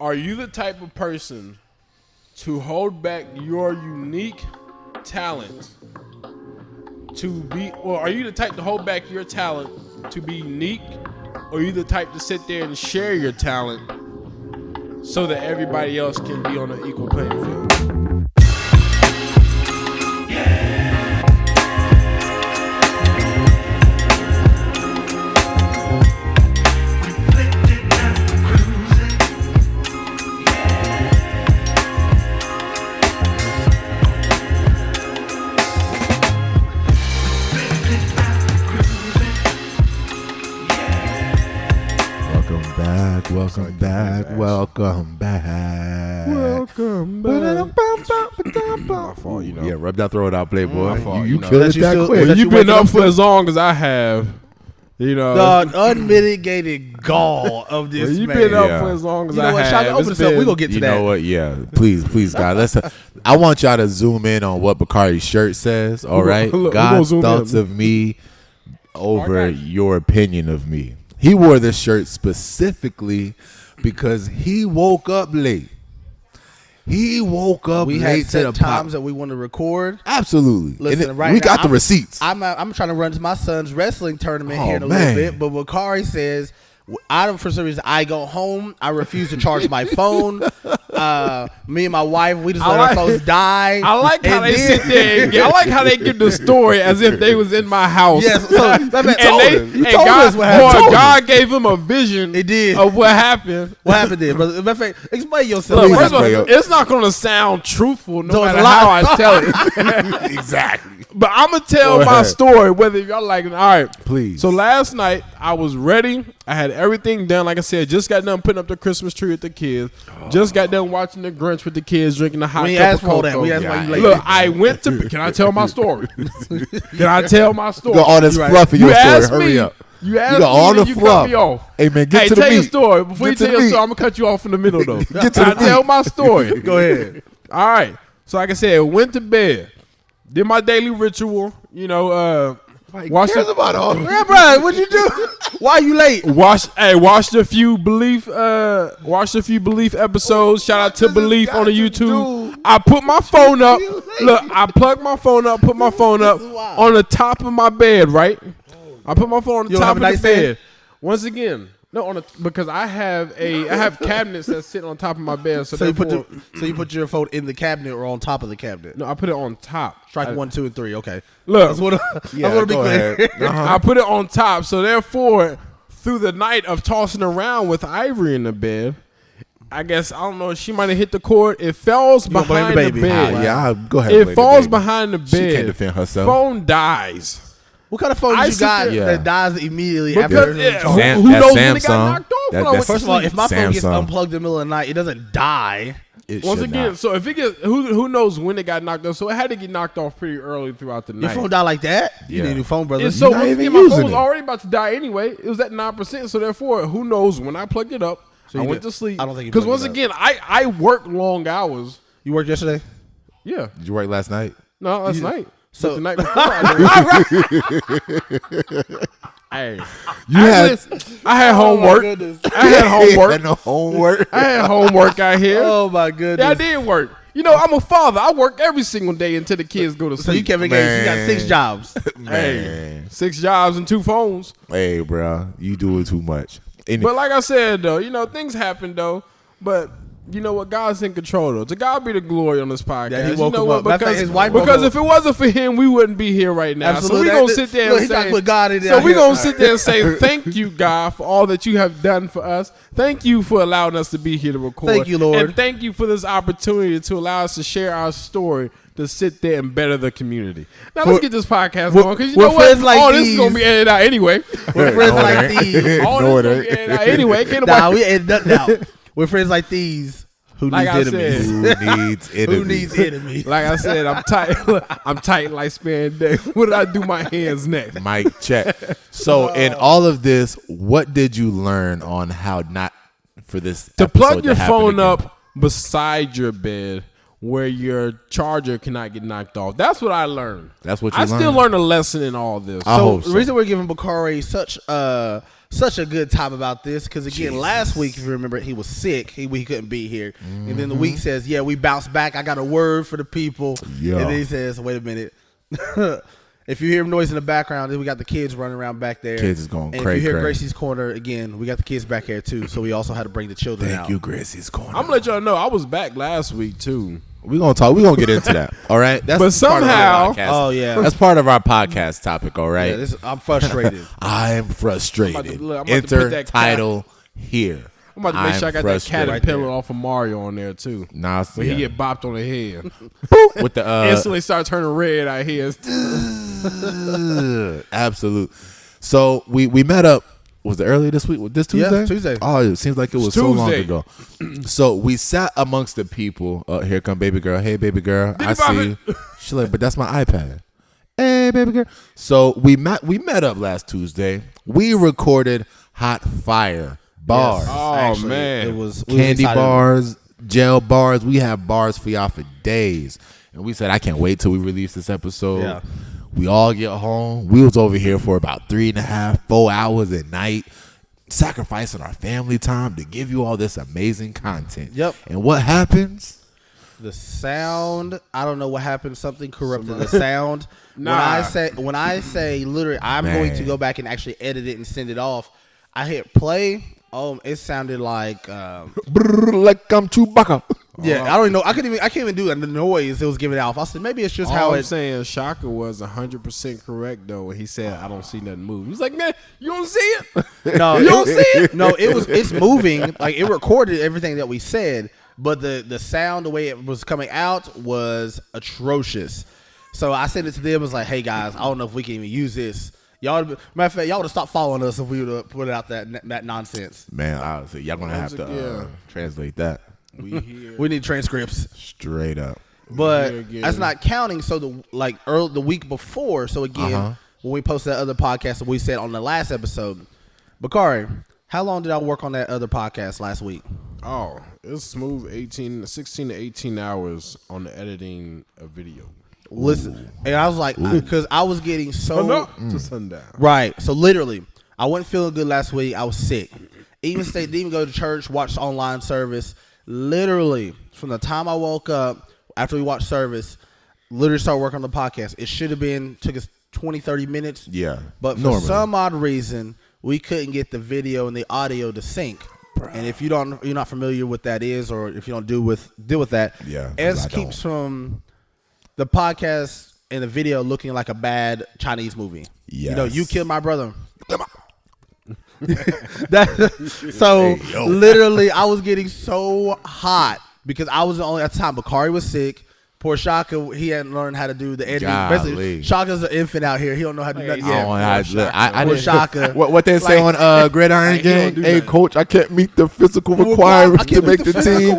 Are you the type of person to hold back your unique talent or are you the type to hold back your talent to be unique, or are you the type to sit there and share your talent so that everybody else can be on an equal playing field? Welcome back. My fault, you know. Yeah, rub that throat out, Playboy. Fault, you know. killed it that quick. Well, you've been up for as long as I have. You know, the unmitigated gall of this you've man. been up for as long as I have. Open this up. We're going to get to that. You know what? Yeah. Please, guys. I want y'all to zoom in on what Bakari's shirt says, all right? God's thoughts of me over your opinion of me. He wore this shirt specifically because he woke up late. We had set times that we want to record. Absolutely. Listen, we got the receipts. I'm trying to run to my son's wrestling tournament here in a little bit, but Bakari says, for some reason, I go home. I refuse to charge my phone. Me and my wife, we just let our phones die. I like how they sit there. I like how they give the story as if they was in my house. Yes, so God gave him a vision. It did of what happened. What happened then, brother? Matter of fact, explain yourself. Look, first of all, it's not going to sound truthful no matter how I tell it. Exactly. But I'm going to tell my story, whether y'all like it. All right. Please. So last night, I was ready. I had everything done. Like I said, just got done putting up the Christmas tree with the kids. Just got done watching the Grinch with the kids, drinking the hot cup of cocoa. Look, I went to... Can I tell my story? Can I tell my story? You got all this fluff in your story. Hurry up. You asked me, all the fluff. Cut me off. Hey, man, get to the meat. Tell your story. Before you tell your story, I'm going to cut you off in the middle, though. Can I tell my story? Go ahead. All right. So like I said, went to bed. Did my daily ritual, you know, watched about all. Yeah, bro, what'd you do? Why are you late? Watched a few belief episodes. Shout out to Belief on the YouTube. I put my phone up. Look, I plugged my phone up, put my phone up on the top of my bed, right? I put my phone on the top of the bed. Once again, no, because I have cabinets that sit on top of my bed. So you put your phone in the cabinet or on top of the cabinet? No, I put it on top. Strike 1, 2, and 3. Okay. Look, I want to be clear. I put it on top. So therefore, through the night of tossing around with Ivory in the bed, I guess, I don't know, she might have hit the cord. It falls behind the bed. Yeah, go ahead. It falls behind the bed. She can't defend herself. Phone dies. What kind of phone you got that dies immediately after? Who knows when it got knocked off? First of all, if my phone gets unplugged in the middle of the night, it doesn't die. Once again, so if it gets, who knows when it got knocked off? So it had to get knocked off pretty early throughout the night. Your phone died like that? You need a new phone, brother. And so my phone was already about to die anyway. It was at 9%. So therefore, who knows when I plugged it up? I went to sleep. I don't think you because once again, I work long hours. You worked yesterday? Yeah. Did you work last night? No, last night. So the night before, I had homework. I had homework. I had homework out here. Oh my goodness! Yeah, I did work. You know, I'm a father. I work every single day until the kids go to sleep. So you Kevin Gates, you got 6 jobs. Man, 6 jobs and 2 phones. Hey, bro, you doing too much. But like I said, though, you know, things happen, though. But you know what? God's in control, though. To God be the glory on this podcast. Yeah, he woke him up. Because his wife if it wasn't for him, we wouldn't be here right now. Absolutely. So we're going to sit there and say, we're going to sit there and say, thank you, God, for all that you have done for us. Thank you for allowing us to be here to record. Thank you, Lord. And thank you for this opportunity to allow us to share our story, to sit there and better the community. Now, let's get this podcast going, because you know what? This is going to be edited out anyway. We're friends like these. All this is going to be edited out anyway. We edit nothing out. We're friends like these. Who needs enemies? Like I said, I'm tight. I'm tight like spandex. What did I do my hands next? Mic check. So in all of this, what did you learn on how not for this to plug your phone again? up beside your bed where your charger cannot get knocked off? That's what I learned. That's what you learned? I still learned a lesson in all this. So the reason we're giving Bakari such a good time about this because again, last week, if you remember, he was sick. He couldn't be here, and then the week says, "Yeah, we bounced back. I got a word for the people." Yo. And then he says, "Wait a minute." If you hear noise in the background, then we got the kids running around back there. Kids is going crazy. And if you hear Gracie's Corner, again, we got the kids back here too. So we also had to bring the children out. Thank you, Gracie's Corner. I'm gonna let y'all know I was back last week too. We're gonna get into that. All right. But somehow, that's part of our podcast topic. All right. Yeah, I'm frustrated. I'm frustrated. I'm about to Enter put that title here. I'm about to make sure I got that caterpillar off of Mario on there too. Nah, when he get bopped on the head, with the instantly start turning red out here. Absolute. So we met up. Was it earlier this week? This Tuesday? Yeah, Tuesday. Oh, it seems like it was so long ago. So we sat amongst the people. Here come baby girl. Hey, baby girl. I see you. She's like, but that's my iPad. Hey, baby girl. So we met up last Tuesday. We recorded Hot Fire bars. Yes. Oh, Actually, man. it was Candy bars, gel bars. We have bars for y'all for days. And we said, I can't wait till we release this episode. Yeah. We all get home. We was over here for about 3.5, 4 hours at night, sacrificing our family time to give you all this amazing content. Yep. And what happens? The sound. I don't know what happened. Something corrupted the sound. Nah. When I say literally, I'm going to go back and actually edit it and send it off. I hit play. Oh, it sounded like like I'm Chewbacca. Yeah, I don't even know. I can't even do the noise it was giving off. I said maybe it's just how I'm saying Shaka was 100% correct though when he said I don't see nothing move. He's like, man, you don't see it? No, you don't see it? No, it's moving. Like it recorded everything that we said, but the sound, the way it was coming out was atrocious. So I sent it to them. It was like, hey guys, I don't know if we can even use this. Matter of fact, y'all would have stopped following us if we would have put out that nonsense. Man, honestly, y'all gonna have to translate that. We need transcripts straight up. But that's not counting. So the week before. So again, when we posted that other podcast that we said on the last episode, Bakari, how long did I work on that other podcast last week? Oh, it's smooth 16 to 18 hours on the editing of video. Listen, and I was like, because I was getting so to sundown. Right. So literally, I wasn't feeling good last week. I was sick. Didn't even go to church, watched online service. Literally, from the time I woke up, after we watched service, literally started working on the podcast. It should have took us 20, 30 minutes. Yeah. But for some odd reason, we couldn't get the video and the audio to sync. Bruh. And if you're not familiar with that is, or if you don't deal with that, it keeps from the podcast and the video looking like a bad Chinese movie. Yes. You know, you killed my brother. Literally, I was getting so hot because I was the only at the time. Bakari was sick. Poor Shaka, he hadn't learned how to do the editing. Basically, Shaka's an infant out here. He don't know how to do nothing yet. I didn't. Shaka. What they say on Gridiron Gang? Hey, coach, I can't meet the physical requirements to make the team.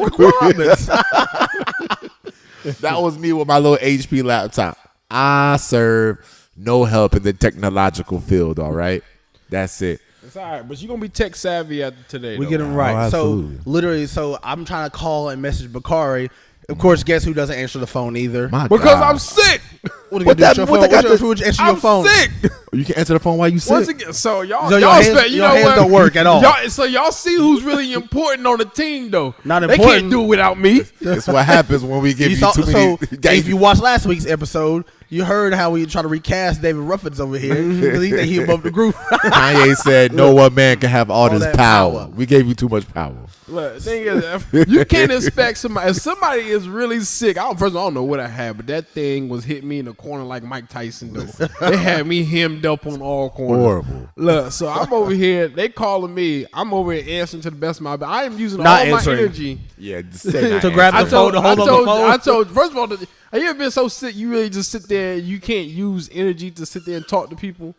That was me with my little HP laptop. I serve no help in the technological field. All right, that's it. It's all right, but you're going to be tech savvy after today. We get them right. So literally, I'm trying to call and message Bakari. Of course, guess who doesn't answer the phone either? Because I'm sick. What are you going to do? Answer your phone. I'm sick. You can answer the phone while you sick. Once again, so y'all hands don't work at all. So y'all see who's really important on the team, though. Not important. They can't do it without me. That's what happens when we give you too many. If you watched last week's episode, you heard how we try to recast David Ruffins over here because he think he above the group. Kanye said, "No one man can have all this power. We gave you too much power." Look, the thing is, you can't expect somebody. If somebody is really sick, first of all, I don't know what I had, but that thing was hitting me in the corner like Mike Tyson. Though they had me hemmed up on all corners. Horrible. Look, so I'm over here. They calling me. I'm over here answering to the best of my ability. I am using all my energy. Yeah, to grab the phone to hold on the phone. I told. First of all, have you ever been so sick you really just sit there and you can't use energy to sit there and talk to people?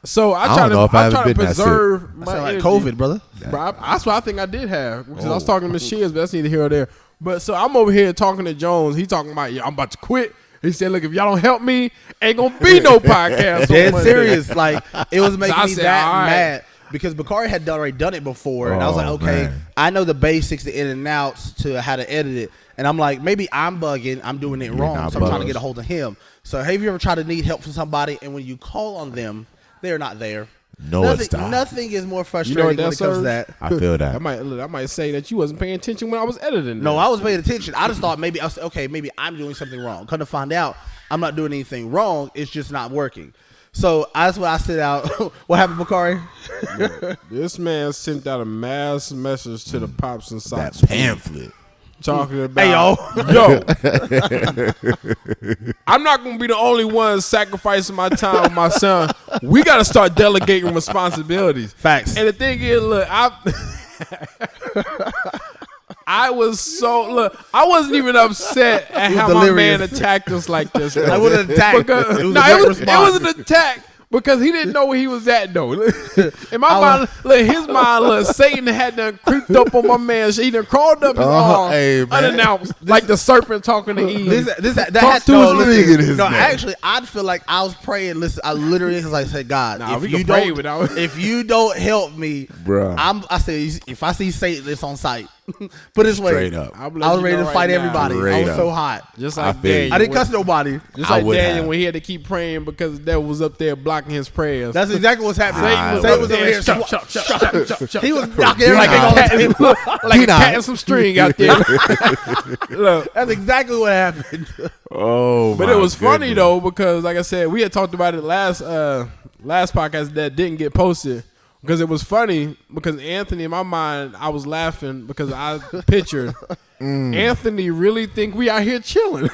So I try to preserve my energy. Like COVID, brother. Bro, that's what I think I did have. Because I was talking to Miss Shears, but that's neither here or there. But so I'm over here talking to Jones. He talking about, I'm about to quit. He said, look, if y'all don't help me, ain't going to be no podcast. Dead serious. Like, it was making me mad. Because Bakari had already done it before. And I was like, okay, man. I know the basics, the in and outs to how to edit it. And I'm like, maybe I'm bugging. I'm doing it wrong. So I'm trying to get a hold of him. So have you ever tried to need help from somebody, and when you call on them, they're not there? No, it's not. Nothing is more frustrating when it comes to that. I feel that. I might say that you wasn't paying attention when I was editing. No, I was paying attention. I just thought maybe maybe I'm doing something wrong. Come to find out, I'm not doing anything wrong. It's just not working. So that's what I sent out. What happened, Bakari? Yeah, this man sent out a mass message to the Pops and Socks that pamphlet. Talking about, yo, I'm not gonna be the only one sacrificing my time with my son. We gotta start delegating responsibilities. Facts. And the thing is, look, I wasn't even upset at how my man attacked us like this. I would have attacked. It was an attack. Because he didn't know where he was at, though. In my mind, his mind, Satan had done creeped up on my man. He done crawled up his arm, unannounced, like the serpent talking to Eve. Actually, I'd feel like I was praying. Listen, I literally, because I said, God, if you don't help me, bro, I say, if I see Satan, it's on sight. Put it this way, straight up. I was ready to fight everybody. I was so hot. Just like Daniel. I didn't cuss nobody. Just like Daniel when he had to keep praying because the devil was up there blocking his prayers. That's exactly what's happening. Satan was over here. He was knocking everything like a cat and some string out there. Look, that's exactly what happened. But it was funny though because, like I said, we had talked about it last podcast that didn't get posted. Because it was funny, because Anthony, in my mind, I was laughing because I pictured Anthony really think we out here chilling.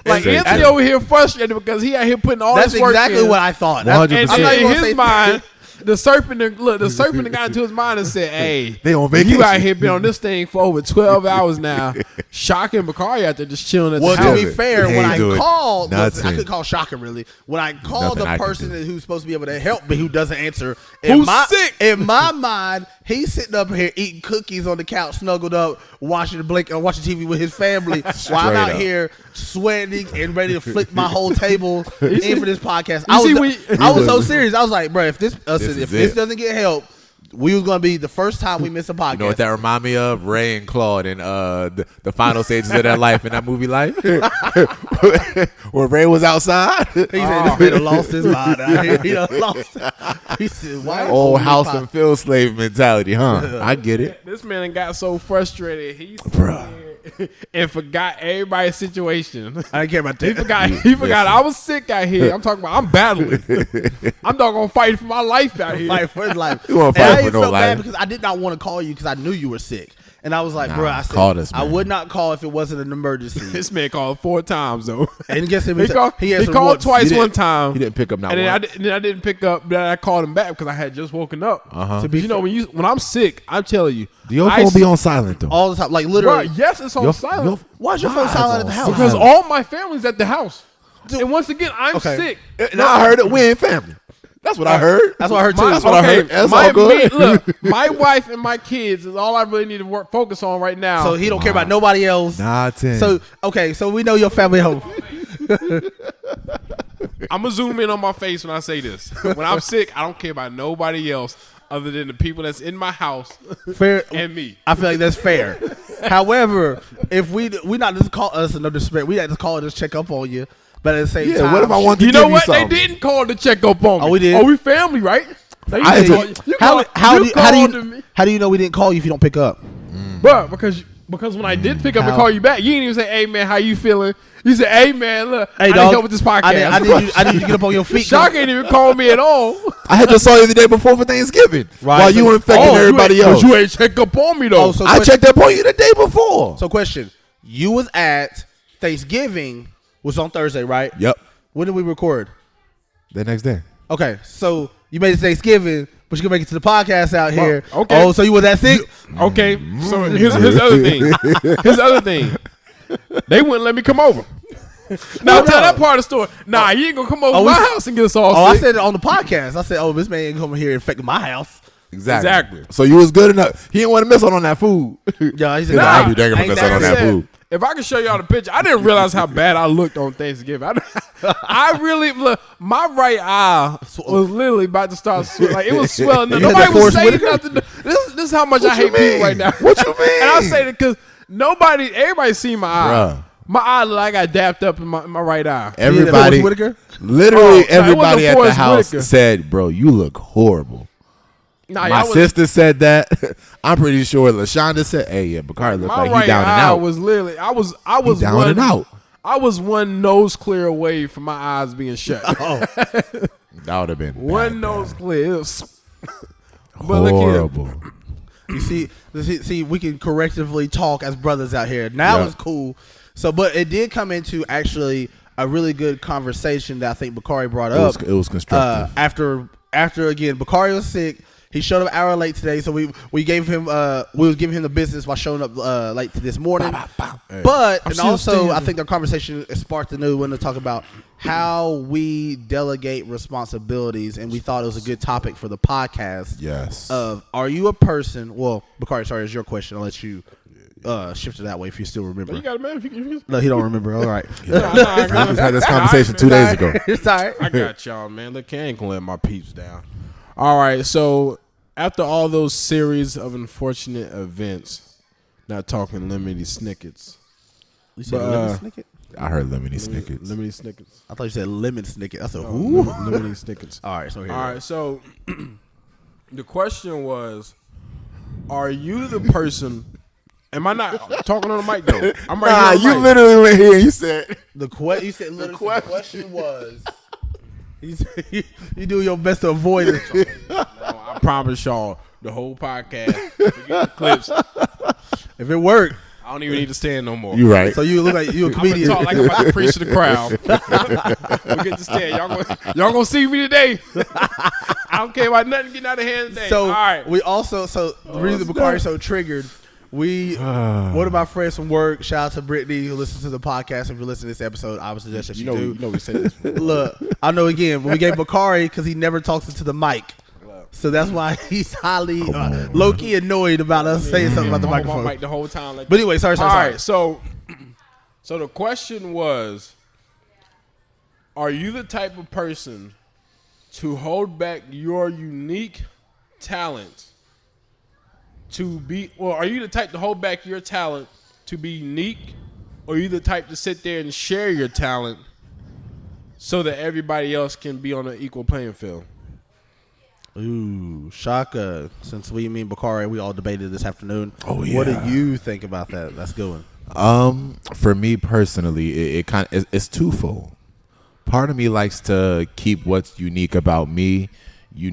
Anthony over here frustrated because he out here putting all this work in. That's exactly what I thought. And in his mind, the serpent got into his mind and said, hey, they on vacation. You out here been on this thing for over 12 hours now. Shaka and Bakari out there just chilling at the house. Well, to be fair, when I called, I could call Shaka really. When I called the person who's supposed to be able to help me who doesn't answer, who's sick? In my mind, he's sitting up here eating cookies on the couch, snuggled up, watching TV with his family, while I'm out here sweating and ready to flick my whole table in for this podcast. I was so serious. I was like, bro, if this doesn't get help, we was gonna be the first time we miss a podcast. You know what that remind me of? Ray and Claude in the final stages of their life in that movie Life, where Ray was outside. He said this man lost his mind out here. He lost. He said, "Why?" Old house and field slave mentality, huh? I get it. This man got so frustrated. He's and forgot everybody's situation. I didn't care about that. He forgot I was sick out here. I'm talking about I'm battling. I'm not gonna fight for my life out here. Fight for his life. You want to fight for no life? Bad because I did not want to call you because I knew you were sick. And I was like, bro, I would not call if it wasn't an emergency. This man called 4 times though. And guess him. He called twice one time. He didn't pick up. And then I didn't pick up. Then I called him back because I had just woken up. When I'm sick, I'm telling you. Do your phone be on silent though? All the time, like literally. Bro, yes, it's on silent. Why is your phone silent at the house? Because all my family's at the house. And once again, I'm sick. And I heard it. We ain't family. That's what I heard. That's what I heard too. That's what I heard. That's all good. Look, my wife and my kids is all I really need to focus on right now. So he don't care about nobody else. Nothing. So we know your family home. I'm gonna zoom in on my face when I say this. When I'm sick, I don't care about nobody else other than the people that's in my house and me. I feel like that's fair. However, if we not just call us no disrespect, we had to call and just check up on you. But at the same time, what if I want to you give know what? Something? They didn't call to check up on me. Oh, we did. Oh, we family, right? How do you know we didn't call you if you don't pick up? Bro, because when I did pick up and call you back, you didn't even say, "Hey man, how you feeling?" You said, "Hey man, look, I need help with this podcast." I need you to get up on your feet. Shock ain't even called me at all. I just saw you the day before for Thanksgiving, while you were infecting everybody else. But you ain't checked up on me though. I checked up on you the day before. So question: you was at Thanksgiving was on Thursday, right? Yep. When did we record? The next day. Okay, so you made it to Thanksgiving, but you can make it to the podcast out here. Okay. Oh, so you was that sick? Okay. So here's the other thing. Here's the other thing. They wouldn't let me come over. Now tell that part of the story. Nah, you ain't gonna come over my house and get us all sick. I said it on the podcast. I said, this man ain't coming here and infecting my house. Exactly. So you was good enough. He didn't want to miss out on that food. Yeah, he said, I'll be dang miss out on that food. If I could show y'all the picture, I didn't realize how bad I looked on Thanksgiving. I really look. My right eye was literally about to start like it was swelling. Nobody was saying nothing. This is how much I hate people right now. What you mean? And I say that because everybody seen my eye. My eye look like I got dapped up in my right eye. Everybody, literally everybody at the house said, "Bro, you look horrible." Nah, my sister said that. I'm pretty sure LaShonda said, "Hey, yeah, Bakari looked like he down and out." Was literally, I was down and out. I was one nose clear away from my eyes being shut. Oh. That would have been one nose clear. It was horrible. You see, we can correctively talk as brothers out here. Now it's cool. So, but it did come into actually a really good conversation that I think Bakari brought up. It was constructive. After again, Bakari was sick. He showed up an hour late today, so we gave him we was giving him the business by showing up late this morning. But and also, I think the conversation sparked a new one to talk about how we delegate responsibilities, and we thought it was a good topic for the podcast. Yes. Are you a person? Well, Bakari, sorry, it's your question. I'll let you shift it that way if you still remember. You got it, man. No, he don't remember. All right. We just had this conversation 2 days ago. Sorry. I got y'all, man. Look, I ain't gonna let my peeps down. All right, so after all those series of unfortunate events, not talking lemony snickets. You said lemony snicket? I heard lemony snickets. Lemony snickets. I thought you said lemon snicket. I said, who? Lemony snickets. All right, so here. All right, so the question was, are you the person? Am I not talking on the mic though? I'm right here. You literally went here and you said the question was. You do your best to avoid it. No, I promise y'all, the whole podcast, forget the clips. If it worked, I don't even need to stand no more. You right. So you look like you a comedian. I'm gonna talk like I'm about to preach to the crowd. We get to stand. Y'all gonna see me today. I don't care about nothing getting out of hand today. So all right. we also the reason Bakari so triggered. One of my friends from work, shout out to Brittany who listens to the podcast. If you listen to this episode, I would suggest that you do. You know we said this. Look, I know again, when we gave Bakari because he never talks into the mic. So that's why he's highly low-key annoyed about us saying something about the microphone. Mic the whole time. Like but anyway, sorry. All right, so the question was, are you the type of person to hold back your unique talent to be, or are you the type to hold back your talent to be unique, or are you the type to sit there and share your talent so that everybody else can be on an equal playing field? Ooh, Shaka. Since we, me and Bakari, we all debated this afternoon. Oh yeah. What do you think about that? That's good one. For me personally, it's twofold. Part of me likes to keep what's unique about me. You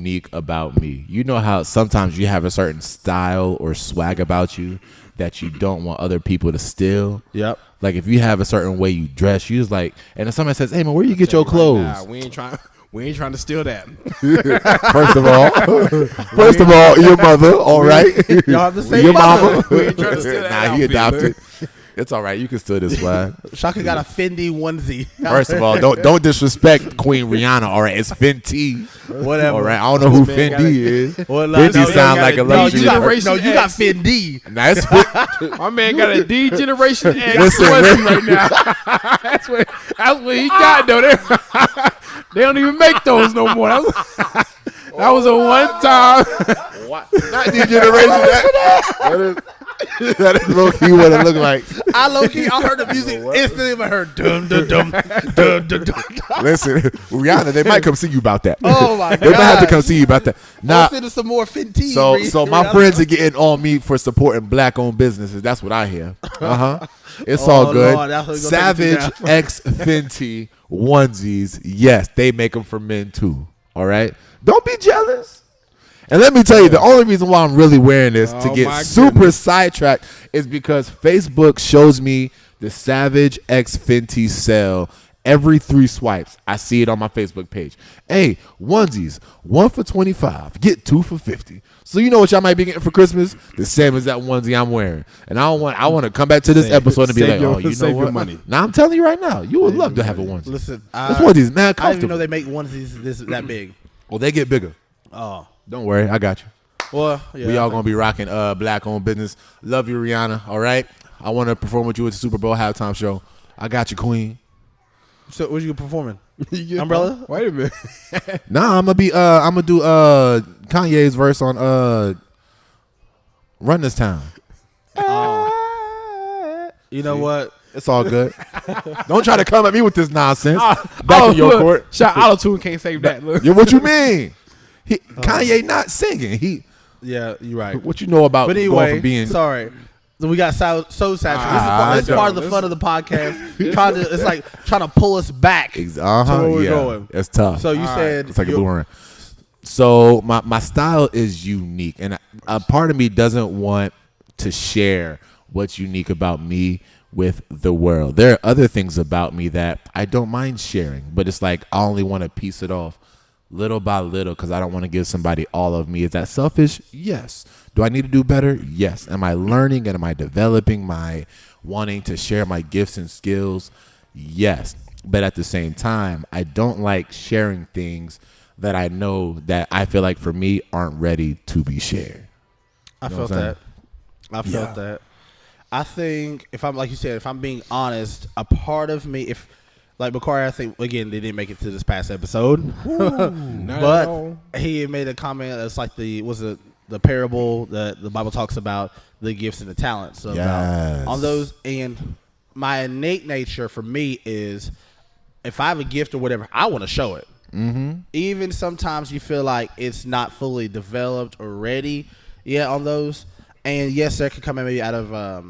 know how sometimes you have a certain style or swag about you that you don't want other people to steal? Yep. Like if you have a certain way you dress, you just like, and if somebody says, "Hey man, where you get your clothes?" Nah, we ain't trying to steal that. First of all, your mother, all right? Y'all have the same your mother. mama. We ain't trying to steal that. Nah, he adopted. It's all right. You can steal this swag. Shaka got a Fendi onesie. First of all, don't disrespect Queen Rihanna. All right, it's Fenty. Whatever. All right, I don't know who Fendi is. Fenty sound like a luxury. No, you got Fendi. Nice. My man got a D Generation X right now. That's what he got though. They don't even make those no more. That was a one time. Not D Generation. That is low key what it looked like. I heard the music instantly. I heard dum dum dum dum dum dum. Listen, Rihanna, they might come see you about that. Oh my god, they might have to come see you about that. Nah, some more Fenty. So my friends are getting on me for supporting black-owned businesses. That's what I hear. It's all good. Lord, Savage X Fenty onesies. Yes, they make them for men too. All right, don't be jealous. And let me tell you, the only reason why I'm really wearing this to get super sidetracked is because Facebook shows me the Savage X Fenty sale every 3 swipes. I see it on my Facebook page. Hey, onesies, 1 for $25, get 2 for $50. So you know what y'all might be getting for Christmas? The same as that onesie I'm wearing. And I want to come back to this episode and be like, oh, you know what? Money. Now I'm telling you right now, you would love to have a onesie. Listen, this onesie's mad comfortable. I didn't even know they make onesies that big. Well, they get bigger. Oh. Don't worry, I got you. Well, yeah, we all gonna be rocking black-owned business. Love you, Rihanna. All right, I want to perform with you at the Super Bowl halftime show. I got you, Queen. So, what you performing? Umbrella? Wait a minute. Nah, I'm gonna do Kanye's verse on "Run This Town." You know what? It's all good. Don't try to come at me with this nonsense. Back in your court. Shout Auto-Tune can't save that. Look. Yeah, what you mean? Kanye not singing. Yeah, you're right. What you know about but anyway, going from being... Sorry. We got so saturated. This is part of the fun of the podcast. It's like trying to pull us back to where we're going. It's tough. So you said... It's like a boomerang. So my style is unique. And a part of me doesn't want to share what's unique about me with the world. There are other things about me that I don't mind sharing. But it's like I only want to piece it off little by little because I don't want to give somebody all of me. Is that selfish? Yes. Do I need to do better? Yes. Am I learning and am I developing my wanting to share my gifts and skills? Yes. But at the same time, I don't like sharing things that I know that I feel like for me aren't ready to be shared. I felt that. I think if I'm, like you said, if I'm being honest, a part of me, like Bakari, I think, again, they didn't make it to this past episode. But he made a comment that's like the parable that the Bible talks about, the gifts and the talents. So on those, and my innate nature for me is if I have a gift or whatever, I want to show it. Mm-hmm. Even sometimes you feel like it's not fully developed or ready yet on those. And yes, that could come maybe out of, I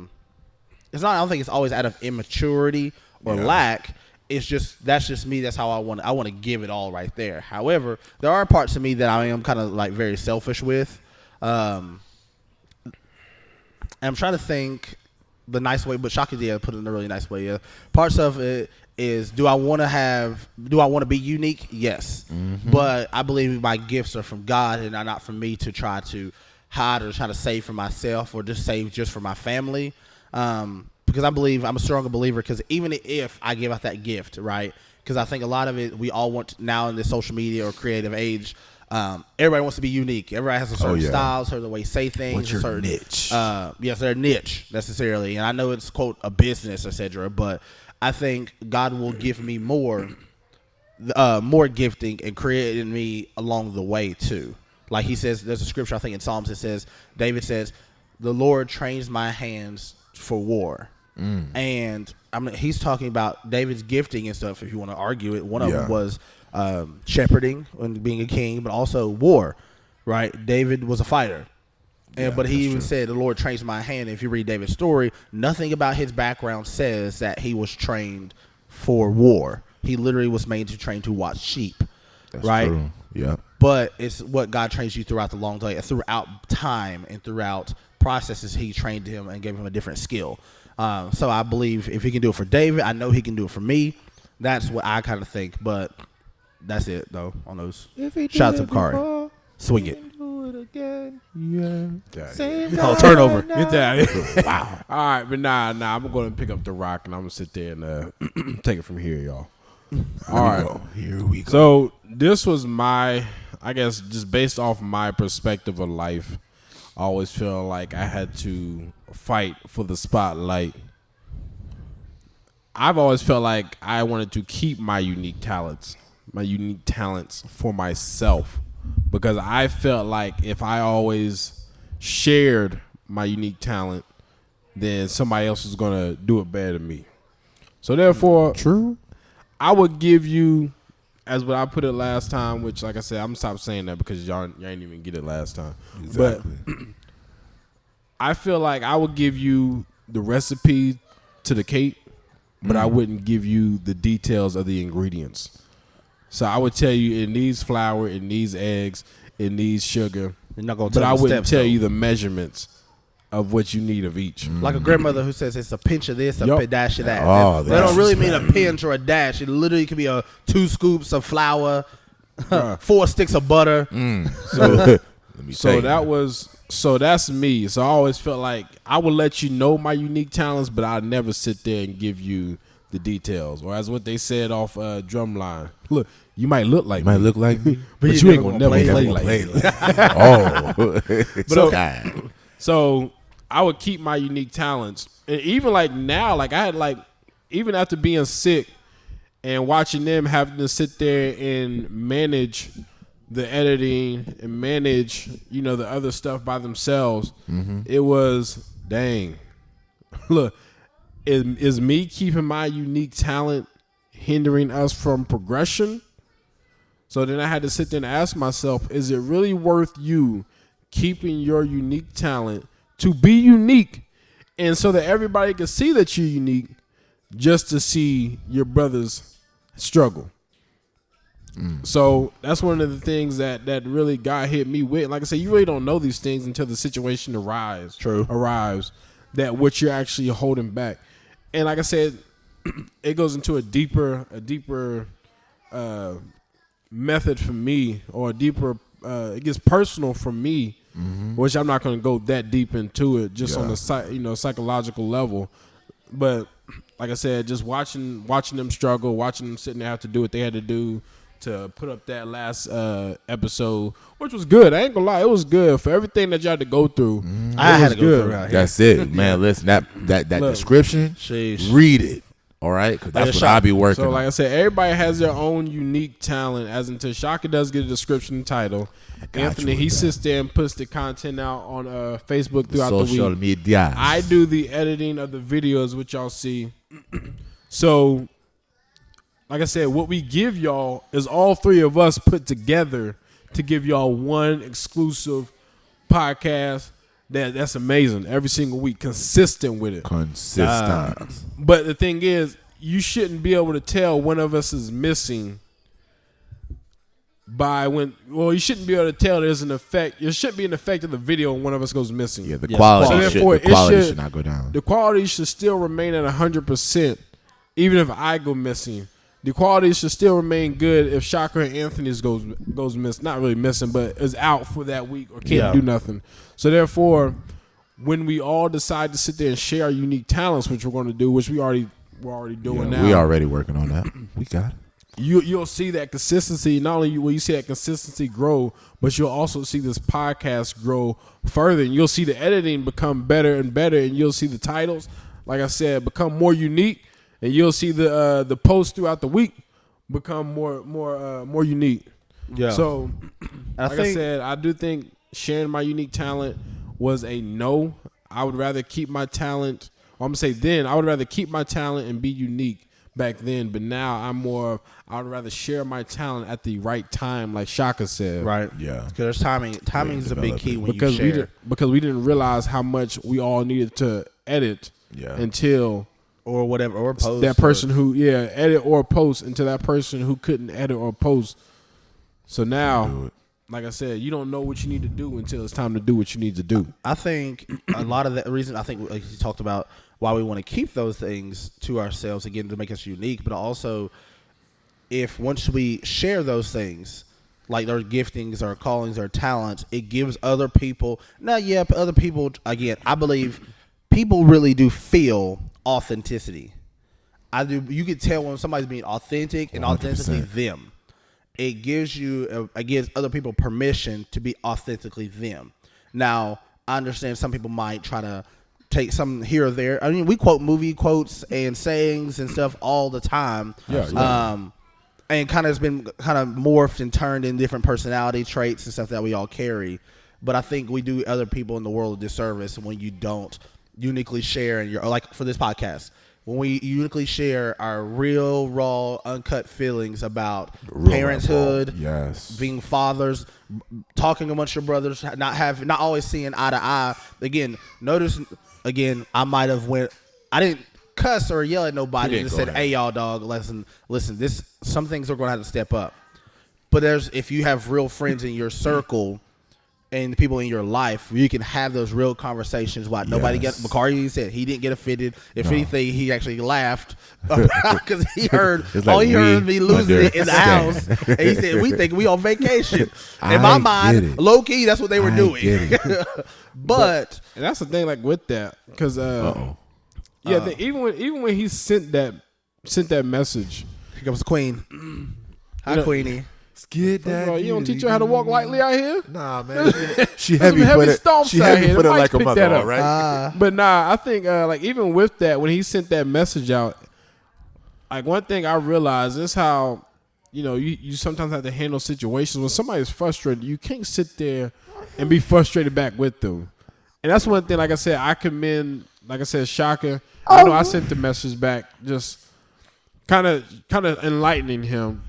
don't think it's always out of immaturity or lack. It's just that's just me. That's how I want to give it all right there. However, there are parts of me that I am kind of like very selfish with. I'm trying to think the nice way, but Shaka put it in a really nice way. Yeah, parts of it is do I want to be unique? Yes, but I believe my gifts are from God and are not from me to try to hide or try to save for myself or just save just for my family. Because I believe I'm a stronger believer because even if I give out that gift, right? Because I think a lot of it, we all want now in this social media or creative age, everybody wants to be unique. Everybody has a certain style, certain way to say things. What's your niche? Yes, their niche necessarily. And I know it's, quote, a business, etc. But I think God will give me more gifting and creating me along the way too. Like he says, there's a scripture, I think in Psalms, it says, David says, the Lord trains my hands for war. And he's talking about David's gifting and stuff. If you want to argue it, one of them was shepherding and being a king, but also war. Right? David was a fighter, but he even said, "The Lord trains my hand." If you read David's story, nothing about his background says that he was trained for war. He literally was made to train to watch sheep. That's right? True. Yeah. But it's what God trains you throughout the long day, throughout time, and throughout processes. He trained him and gave him a different skill. So I believe if he can do it for David, I know he can do it for me. That's what I kind of think. But that's it, though, on those. Shout out to Bakari. Swing it. Oh, turnover. Get that out of here. Wow. All right, but nah, I'm going to pick up the rock, and I'm going to sit there and take it from here, y'all. All right. Here we go. So this was I guess, just based off my perspective of life, I always feel like I had to fight for the spotlight. I've always felt like I wanted to keep my unique talents for myself, because I felt like if I always shared my unique talent, then somebody else was going to do it better than me. So therefore, true. I would give you, as what I put it last time, which, like I said, I'm going to stop saying that because y'all ain't even get it last time. Exactly. But I feel like I would give you the recipe to the cake, but I wouldn't give you the details of the ingredients. So I would tell you, it needs flour, it needs eggs, it needs sugar. You're not gonna but tell I the wouldn't steps, tell though. you the measurements of what you need of each. Like a grandmother who says it's a pinch of this, a dash of that. Oh, they don't really mean a pinch or a dash. It literally could be 2 scoops of flour, 4 sticks of butter. So that's me. So I always felt like I would let you know my unique talents, but I'd never sit there and give you the details. Or as what they said off Drumline. Look, you might look like me, but you ain't gonna never play like me. Oh. So I would keep my unique talents. And even like now, like I had even after being sick and watching them having to sit there and manage the editing and manage, the other stuff by themselves, it was, dang. Look, is me keeping my unique talent hindering us from progression? So then I had to sit there and ask myself, is it really worth you keeping your unique talent to be unique and so that everybody can see that you're unique just to see your brothers struggle? So that's one of the things that really God hit me with. Like I said, you really don't know these things until the situation arrives. That what you're actually holding back. And like I said, it goes into a deeper method for me, or a deeper. It gets personal for me, which I'm not going to go that deep into it, just on the psychological level. But like I said, just watching them struggle, watching them sitting there have to do what they had to do to put up that last episode, which was good. I ain't gonna lie, it was good for everything that you had to go through. I had to go through. That's it, man. Listen, that description, read it. All right, because that's what I be working. So, like I said, everybody has their own unique talent. As until Shaka does get a description and title, Anthony he sits there and puts the content out on Facebook throughout the week. Social media. I do the editing of the videos, which y'all see. So, like I said, what we give y'all is all three of us put together to give y'all one exclusive podcast that's amazing every single week, consistent with it. But the thing is, you shouldn't be able to tell one of us is missing you shouldn't be able to tell there's an effect. There should be an effect of the video when one of us goes missing. Yeah, the quality should not go down. The quality should still remain at 100%, even if I go missing. The quality should still remain good if Shaka and Anthony's goes missing. Not really missing, but is out for that week or can't do nothing. So therefore, when we all decide to sit there and share our unique talents, which we're going to do, which we're already doing now. We already working on that. We got it. You'll see that consistency. Not only will you see that consistency grow, but you'll also see this podcast grow further, and you'll see the editing become better and better, and you'll see the titles, like I said, become more unique, and you'll see the posts throughout the week become more unique. Yeah. So, I said, I do think sharing my unique talent was a no. I would rather keep my talent. I would rather keep my talent and be unique back then, but now I would rather share my talent at the right time, like Shaka said. Right. Yeah. Because timing is a big key when you share. Because we didn't realize how much we all needed to edit until or whatever, or post that person edit or post until that person who couldn't edit or post. So now, like I said, you don't know what you need to do until it's time to do what you need to do. I think a lot of the reason, like you talked about, why we want to keep those things to ourselves, again, to make us unique, but also if once we share those things, like our giftings, our callings, our talents, it gives other people, other people, again, I believe people really do feel authenticity. You can tell when somebody's being authentic and 100%. Authentically them. It gives other people permission to be authentically them. Now, I understand some people might try to take some here or there. I mean, we quote movie quotes and sayings and stuff all the time. And kind of has been kind of morphed and turned in different personality traits and stuff that we all carry. But I think we do other people in the world a disservice when you don't uniquely share, and you're like for this podcast, when we uniquely share our real, raw, uncut feelings about parenthood, being fathers, talking amongst your brothers, not always seeing eye to eye. Again, I might have I didn't cuss or yell at nobody and said, "Hey, y'all, dog, listen. Some things are going to have to step up." But if you have real friends in your circle and people in your life, you can have those real conversations. Why nobody Bakari said he didn't get offended. If anything, he actually laughed because he heard me losing it in the house, and he said, "We think we on vacation." In my mind, low key, that's what they were doing. But and that's the thing, like with that, because even when he sent that message, here comes the queen. Hi, Queenie. You don't teach her how to walk lightly out here? Nah, man. She heavy footed. She heavy footed like a mother, all right? But nah, I think like even with that, when he sent that message out, like one thing I realized is how you sometimes have to handle situations when somebody's frustrated. You can't sit there and be frustrated back with them. And that's one thing, like I said, I commend like I said, shocking. I know I sent the message back, just kind of enlightening him.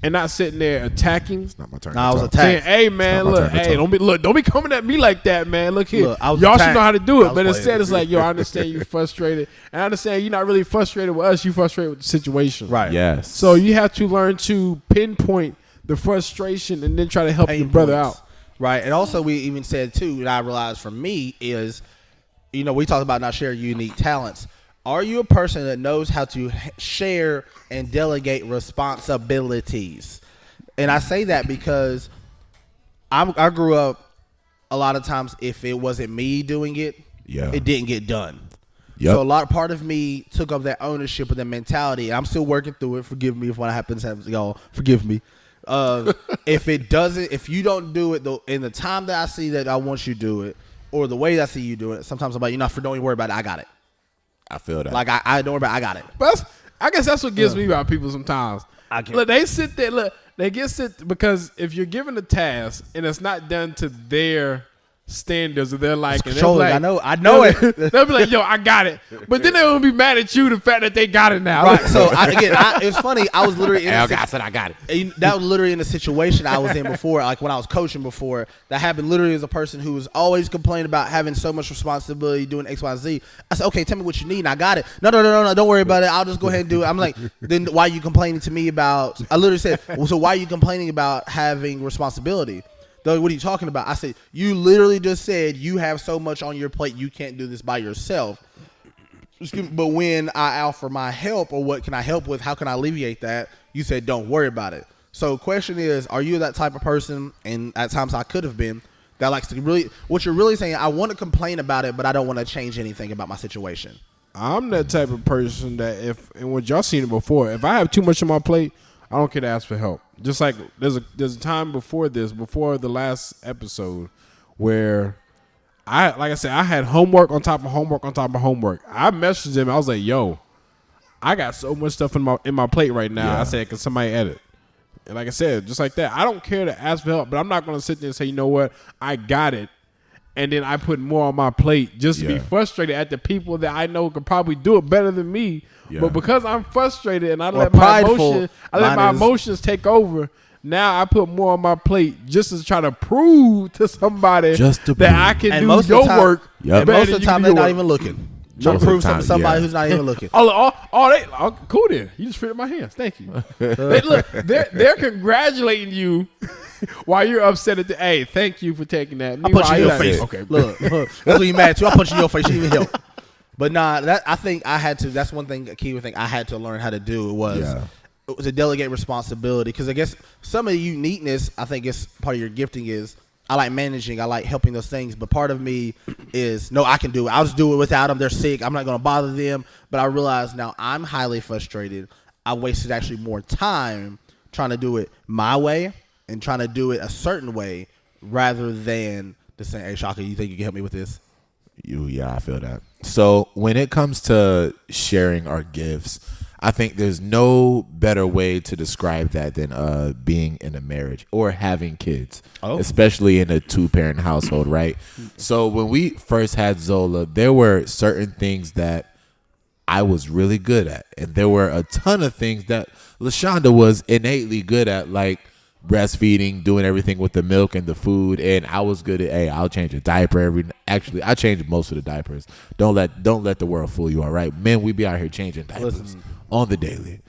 And not sitting there attacking. It's not my turn. Nah, I was attacked. Saying, hey man, don't be coming at me like that, man. Look here. Y'all attacked. should know how to do it. But instead it's like, yo, I understand you're frustrated. And I understand you're not really frustrated with us, you're frustrated with the situation. Right. Yes. So you have to learn to pinpoint the frustration and then try to help your brother out. Right. And also we even said too, and I realized for me is, we talked about not sharing unique talents. Are you a person that knows how to share and delegate responsibilities? And I say that because I grew up a lot of times if it wasn't me doing it, it didn't get done. Yep. So part of me took up that ownership and that mentality. I'm still working through it. Forgive me if what happens, y'all. Forgive me. If you don't do it in the time that I see that I want you to do it, or the way that I see you do it, sometimes I'm like, don't even worry about it. I got it. I feel that. Like I don't worry about it. I got it. But I guess that's what gets me about people sometimes. Look, they sit there. Look, they because if you're given a task and it's not done to their standards or their liking, like, I know it. They'll be like, yo, I got it. But then they'll be mad at you the fact that they got it now. Right. So it's funny. I was literally I said I got it. That was literally in a situation I was in before, like when I was coaching before. That happened literally as a person who was always complaining about having so much responsibility doing X, Y, Z. I said, okay, tell me what you need, and I got it. No, don't worry about it. I'll just go ahead and do it. I'm like, then why are you complaining to me about? I literally said, well, so why are you complaining about having responsibility? What are you talking about? I said, you literally just said you have so much on your plate you can't do this by yourself. But when I offer my help or what can I help with, how can I alleviate that? You said, don't worry about it. So question is, are you that type of person, and at times I could have been, that likes to really, what you're really saying, I want to complain about it, but I don't want to change anything about my situation. I'm that type of person that and what y'all seen it before, if I have too much on my plate, I don't care to ask for help. Just like there's a time before the last episode, where I had homework on top of homework on top of homework. I messaged him. I was like, yo, I got so much stuff in my plate right now. I said, can somebody edit? And like I said, just like that, I don't care to ask for help, but I'm not going to sit there and say, you know what, I got it. And then I put more on my plate just to be frustrated at the people that I know could probably do it better than me. Yeah. But because I'm frustrated and I let my emotions take over, now I put more on my plate just to try to prove to somebody that I can do your work. And most of the time they're not even looking. Trying to prove something to somebody who's not even looking. Cool then. You just fit in my hands. Thank you. They're congratulating you while you're upset at hey, thank you for taking that. I punch you in your face. Okay, look, that's what you mad to. I punch you in your face. You didn't even help. But I think I had to. That's one thing, a key thing I had to learn how to do was to delegate responsibility. Because I guess some of the uniqueness, I think, is part of your gifting is I like managing. I like helping those things. But part of me is, no, I can do it. I'll just do it without them. They're sick. I'm not going to bother them. But I realize now I'm highly frustrated. I wasted actually more time trying to do it my way and trying to do it a certain way rather than just saying, hey, Shaka, you think you can help me with this? Yeah, I feel that. So when it comes to sharing our gifts, I think there's no better way to describe that than being in a marriage or having kids, especially in a 2-parent household, right? So when we first had Zola, there were certain things that I was really good at, and there were a ton of things that LaShonda was innately good at, like breastfeeding, doing everything with the milk and the food, and I was good at, I'll change a diaper actually I changed most of the diapers. Don't let the world fool you, all right? Men, we be out here changing diapers on the daily.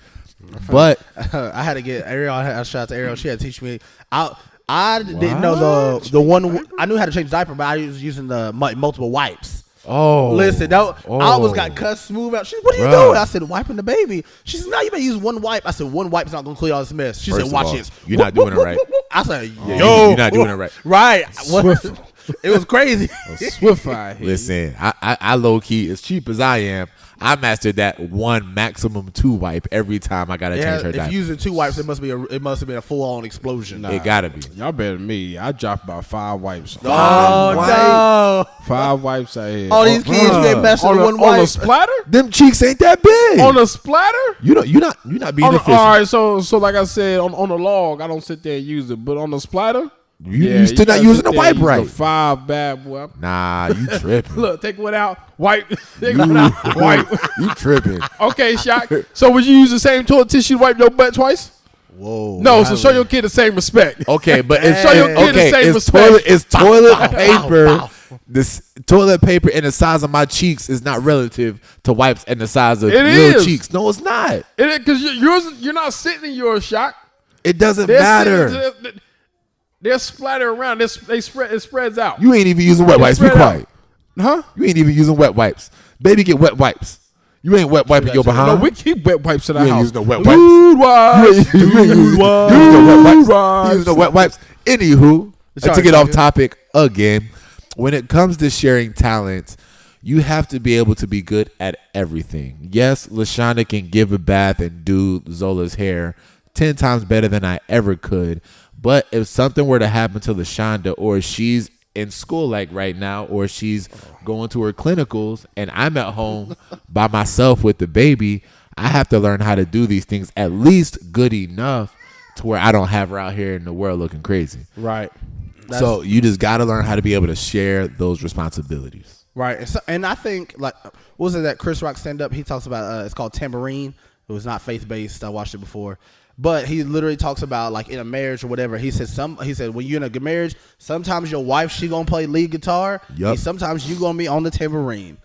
But I had to get Ariel. I shout out to Ariel. She had to teach me. I didn't know the one. I knew how to change diaper, but I was using the multiple wipes. Listen, I almost got cut smooth out. She said, what are you doing? I said, wiping the baby. She said, no, you better use one wipe. I said, one wipe's not going to clear all this mess. She said, watch this. You're not doing it right. I said, you're not doing it right. Right. It was crazy. Swifty. Listen, I low key, as cheap as I am, I mastered that one maximum 2 wipe every time I gotta change her diaper. If you're using 2 wipes, it must have been a full on explosion. It gotta be. Y'all better than me. I dropped about 5 wipes. No. 5 wipes I had. All these kids, you ain't messing with one wipe. On a splatter? Them cheeks ain't that big. On a splatter? You're not being efficient. All right, so like I said, on the log, I don't sit there and use it, but on the splatter, You still not using the wipe right. 5 bad boy. Nah, you tripping. Look, take one out, wipe. Take one out, wipe. You tripping. Okay, Shaq. So would you use the same toilet tissue to wipe your butt twice? Whoa. No, so show your kid the same respect. Okay, but it's show your kid the same respect. It's toilet paper. This toilet paper and the size of my cheeks is not relative to wipes and the size of little cheeks. No, it's not. It is, because you're not sitting in yours, Shaq. It doesn't matter. They're splattered around. It spreads out. You ain't even using wet wipes. Be quiet. Huh? You ain't even using wet wipes. Baby, get wet wipes. You ain't wet wiping your behind. No, we keep wet wipes in our house. You ain't using no wet wipes. Dude wipes. You ain't using no wet wipes. Anywho, to get off topic again, when it comes to sharing talents, you have to be able to be good at everything. Yes, LaShonda can give a bath and do Zola's hair 10 times better than I ever could. But if something were to happen to LaShonda, or she's in school like right now, or she's going to her clinicals and I'm at home by myself with the baby, I have to learn how to do these things at least good enough to where I don't have her out here in the world looking crazy. Right. So you just got to learn how to be able to share those responsibilities. Right. And I think, like, what was it that Chris Rock stand up? He talks about, it's called Tambourine. It was not faith-based. I watched it before. But he literally talks about, like, in a marriage or whatever. He said when you're in a good marriage, sometimes your wife, she gonna play lead guitar. Yep. And sometimes you gonna be on the tambourine.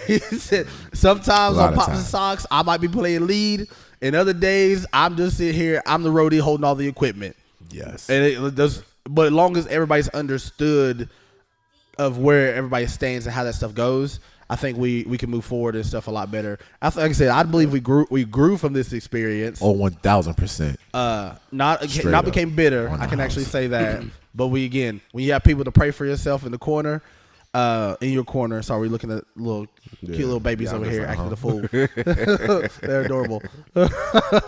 He said sometimes on Pops and Socks, I might be playing lead, and other days I'm just sitting here. I'm the roadie holding all the equipment. Yes. And it does, but as long as everybody's understood of where everybody stands and how that stuff goes, I think we can move forward and stuff a lot better. Like I said, I believe we grew from this experience. Oh, 1,000%. Not became bitter. I can actually say that. But when you have people to pray for yourself in the corner, in your corner. Sorry, we're looking at cute little babies over here acting a fool. They're adorable.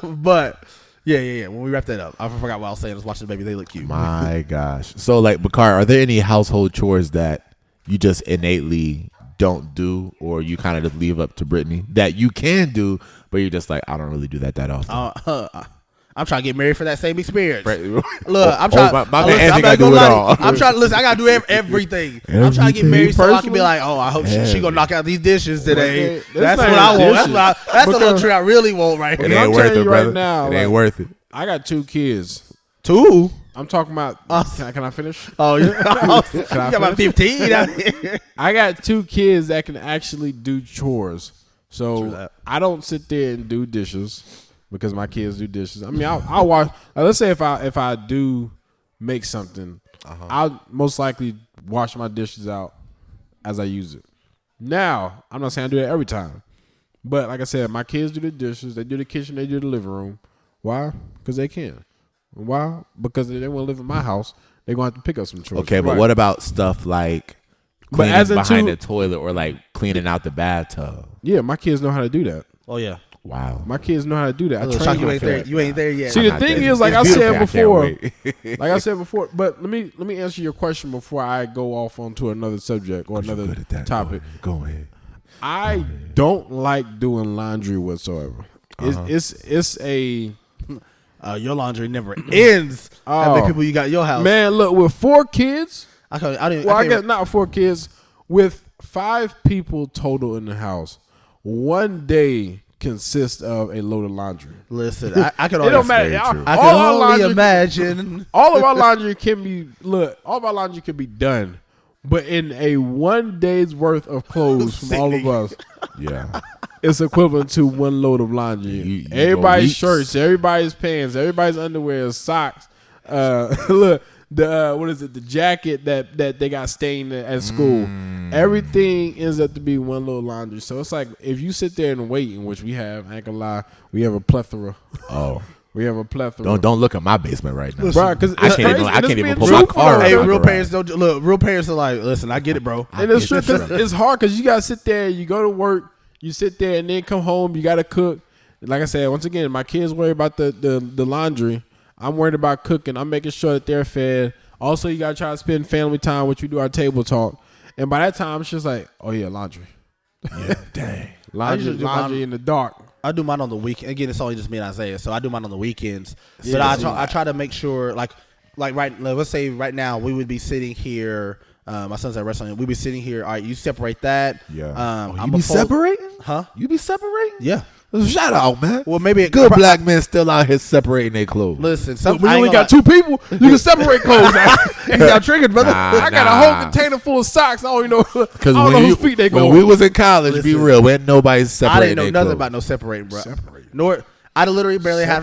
But yeah. When we wrap that up, I forgot what I was saying. I was watching the baby. They look cute. My gosh. So, like, Bakari, are there any household chores that you just innately don't do, or you kind of just leave up to Brittany that you can do, but you're just like, I don't really do that often? I'm trying to get married for that same experience. Right. Look, I'm trying. My man ain't gonna do it all. I'm trying to listen. I gotta do everything. I'm trying to get married so I can be like, oh, I hope she gonna knock out these dishes today. That's what I want. That's the little trick I really want right here. It ain't worth it, brother. Right now, it ain't worth it. I got 2 kids. 2? I'm talking about. Can I finish? Oh, you got about 15 out here. I got 2 kids that can actually do chores. So I don't sit there and do dishes because my kids do dishes. I mean, I'll wash. Let's say if I do make something, I'll most likely wash my dishes out as I use it. Now, I'm not saying I do that every time, but like I said, my kids do the dishes. They do the kitchen. They do the living room. Why? Because they can. Why? Because they want to live in my house. They're going to have to pick up some chores. Okay, but what about stuff like cleaning behind the toilet or like cleaning out the bathtub? Yeah, my kids know how to do that. Oh, yeah. Wow. My kids know how to do that. You ain't there yet. See, the thing is, like I said before, but let me answer your question before I go off onto another subject or another topic. Go ahead. I don't like doing laundry whatsoever. It's a... your laundry never ends. How many people you got in your house? Man, look, with 4 kids, I guess not 4 kids, with 5 people total in the house, one day consists of a load of laundry. Listen, I can only, it don't matter. I can only imagine. All of our laundry can be done, but in a one day's worth of clothes from all of us, yeah, it's equivalent to one load of laundry. Everybody's shirts, everybody's pants, everybody's underwear, socks. Look, what is it? The jacket that they got stained at school. Everything ends up to be one little laundry. So it's like if you sit there and wait, in which we have, I ain't gonna lie, we have a plethora. Oh. We have a plethora. Don't look at my basement right now, bro. Because I can't even pull my car. Hey, real parents don't look. Real parents are like, listen, I get it, bro. And it's true because it's hard because you gotta sit there. You go to work, you sit there, and then come home. You gotta cook. Like I said, once again, my kids worry about the laundry. I'm worried about cooking. I'm making sure that they're fed. Also, you gotta try to spend family time, which we do our table talk. And by that time, it's just like, oh yeah, laundry. Yeah, dang. Laundry in the dark. I do mine on the weekend. Again, it's only just me and Isaiah, so I do mine on the weekends. But I try to make sure, like, like let's say right now we would be sitting here. My son's at wrestling. We'd be sitting here. All right, you separate that. Yeah. I'm be separating? Huh? You be separating? Yeah. Shout out, man. Well, maybe good black men still out here separating their clothes. Listen, we only got 2 people. You can separate clothes. You got triggered, brother. I got a whole container full of socks. I don't even know. I don't know whose feet they go. When we was in college, be real, we had nobody separating. I didn't know nothing about no separating, bro. Nor I literally barely had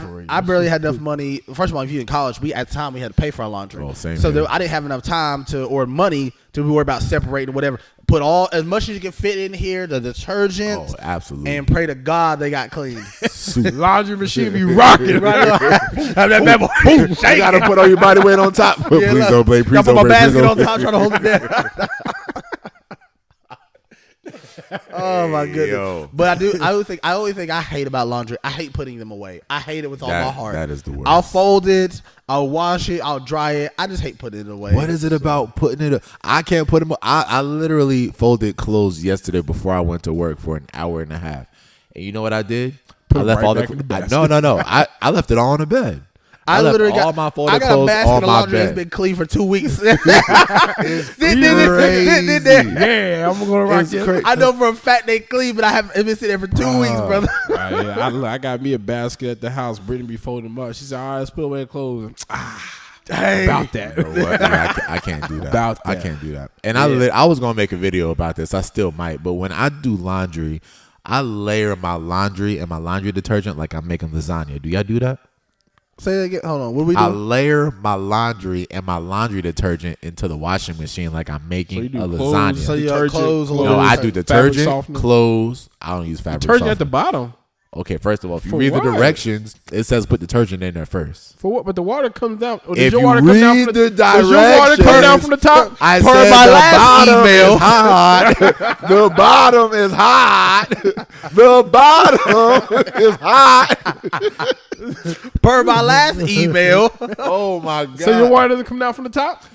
enough money. First of all, if you in college, at the time we had to pay for our laundry. Oh, same so I didn't have enough time or money to worry about separating whatever. Put as much as you can fit in here, the detergent. Oh, absolutely. And pray to God they got clean. Laundry machine be rocking. You gotta put all your body weight on top. Please don't play. Please don't put my basket on top, trying to hold it down. Oh my goodness! Yo. But I always think I hate about laundry. I hate putting them away. I hate it with all my heart. That is the worst. I'll fold it. I'll wash it. I'll dry it. I just hate putting it away. What is it about putting it? I can't put them. I literally folded clothes yesterday before I went to work for an hour and a half. And you know what I did? I left all no. I left it all on the bed. I literally got my folded clothes on my bed. That's been clean for 2 weeks. It's crazy. Yeah, I'm gonna rock it. I know for a fact they clean, but I haven't been sitting there for 2 weeks, brother. I got me a basket at the house. Brittany be folding them up. She said, "All right, let's put away the clothes." About that. You know what? I can't do that. I can't do that. And I was gonna make a video about this. I still might, but when I do laundry, I layer my laundry and my laundry detergent like I'm making lasagna. Do y'all do that? Say that again. Hold on. What we do? I layer my laundry and my laundry detergent into the washing machine like I'm making a lasagna. So your clothes. No, I do detergent, clothes. I don't use fabric detergent softener. At the bottom. Okay, first of all, if you read the directions, it says put detergent in there first. For what? But the water comes down. If you read the directions, does your water come down from the top? I said the bottom is hot. The bottom is hot. The bottom is hot. Per my last email. Oh my God. So your water doesn't come down from the top?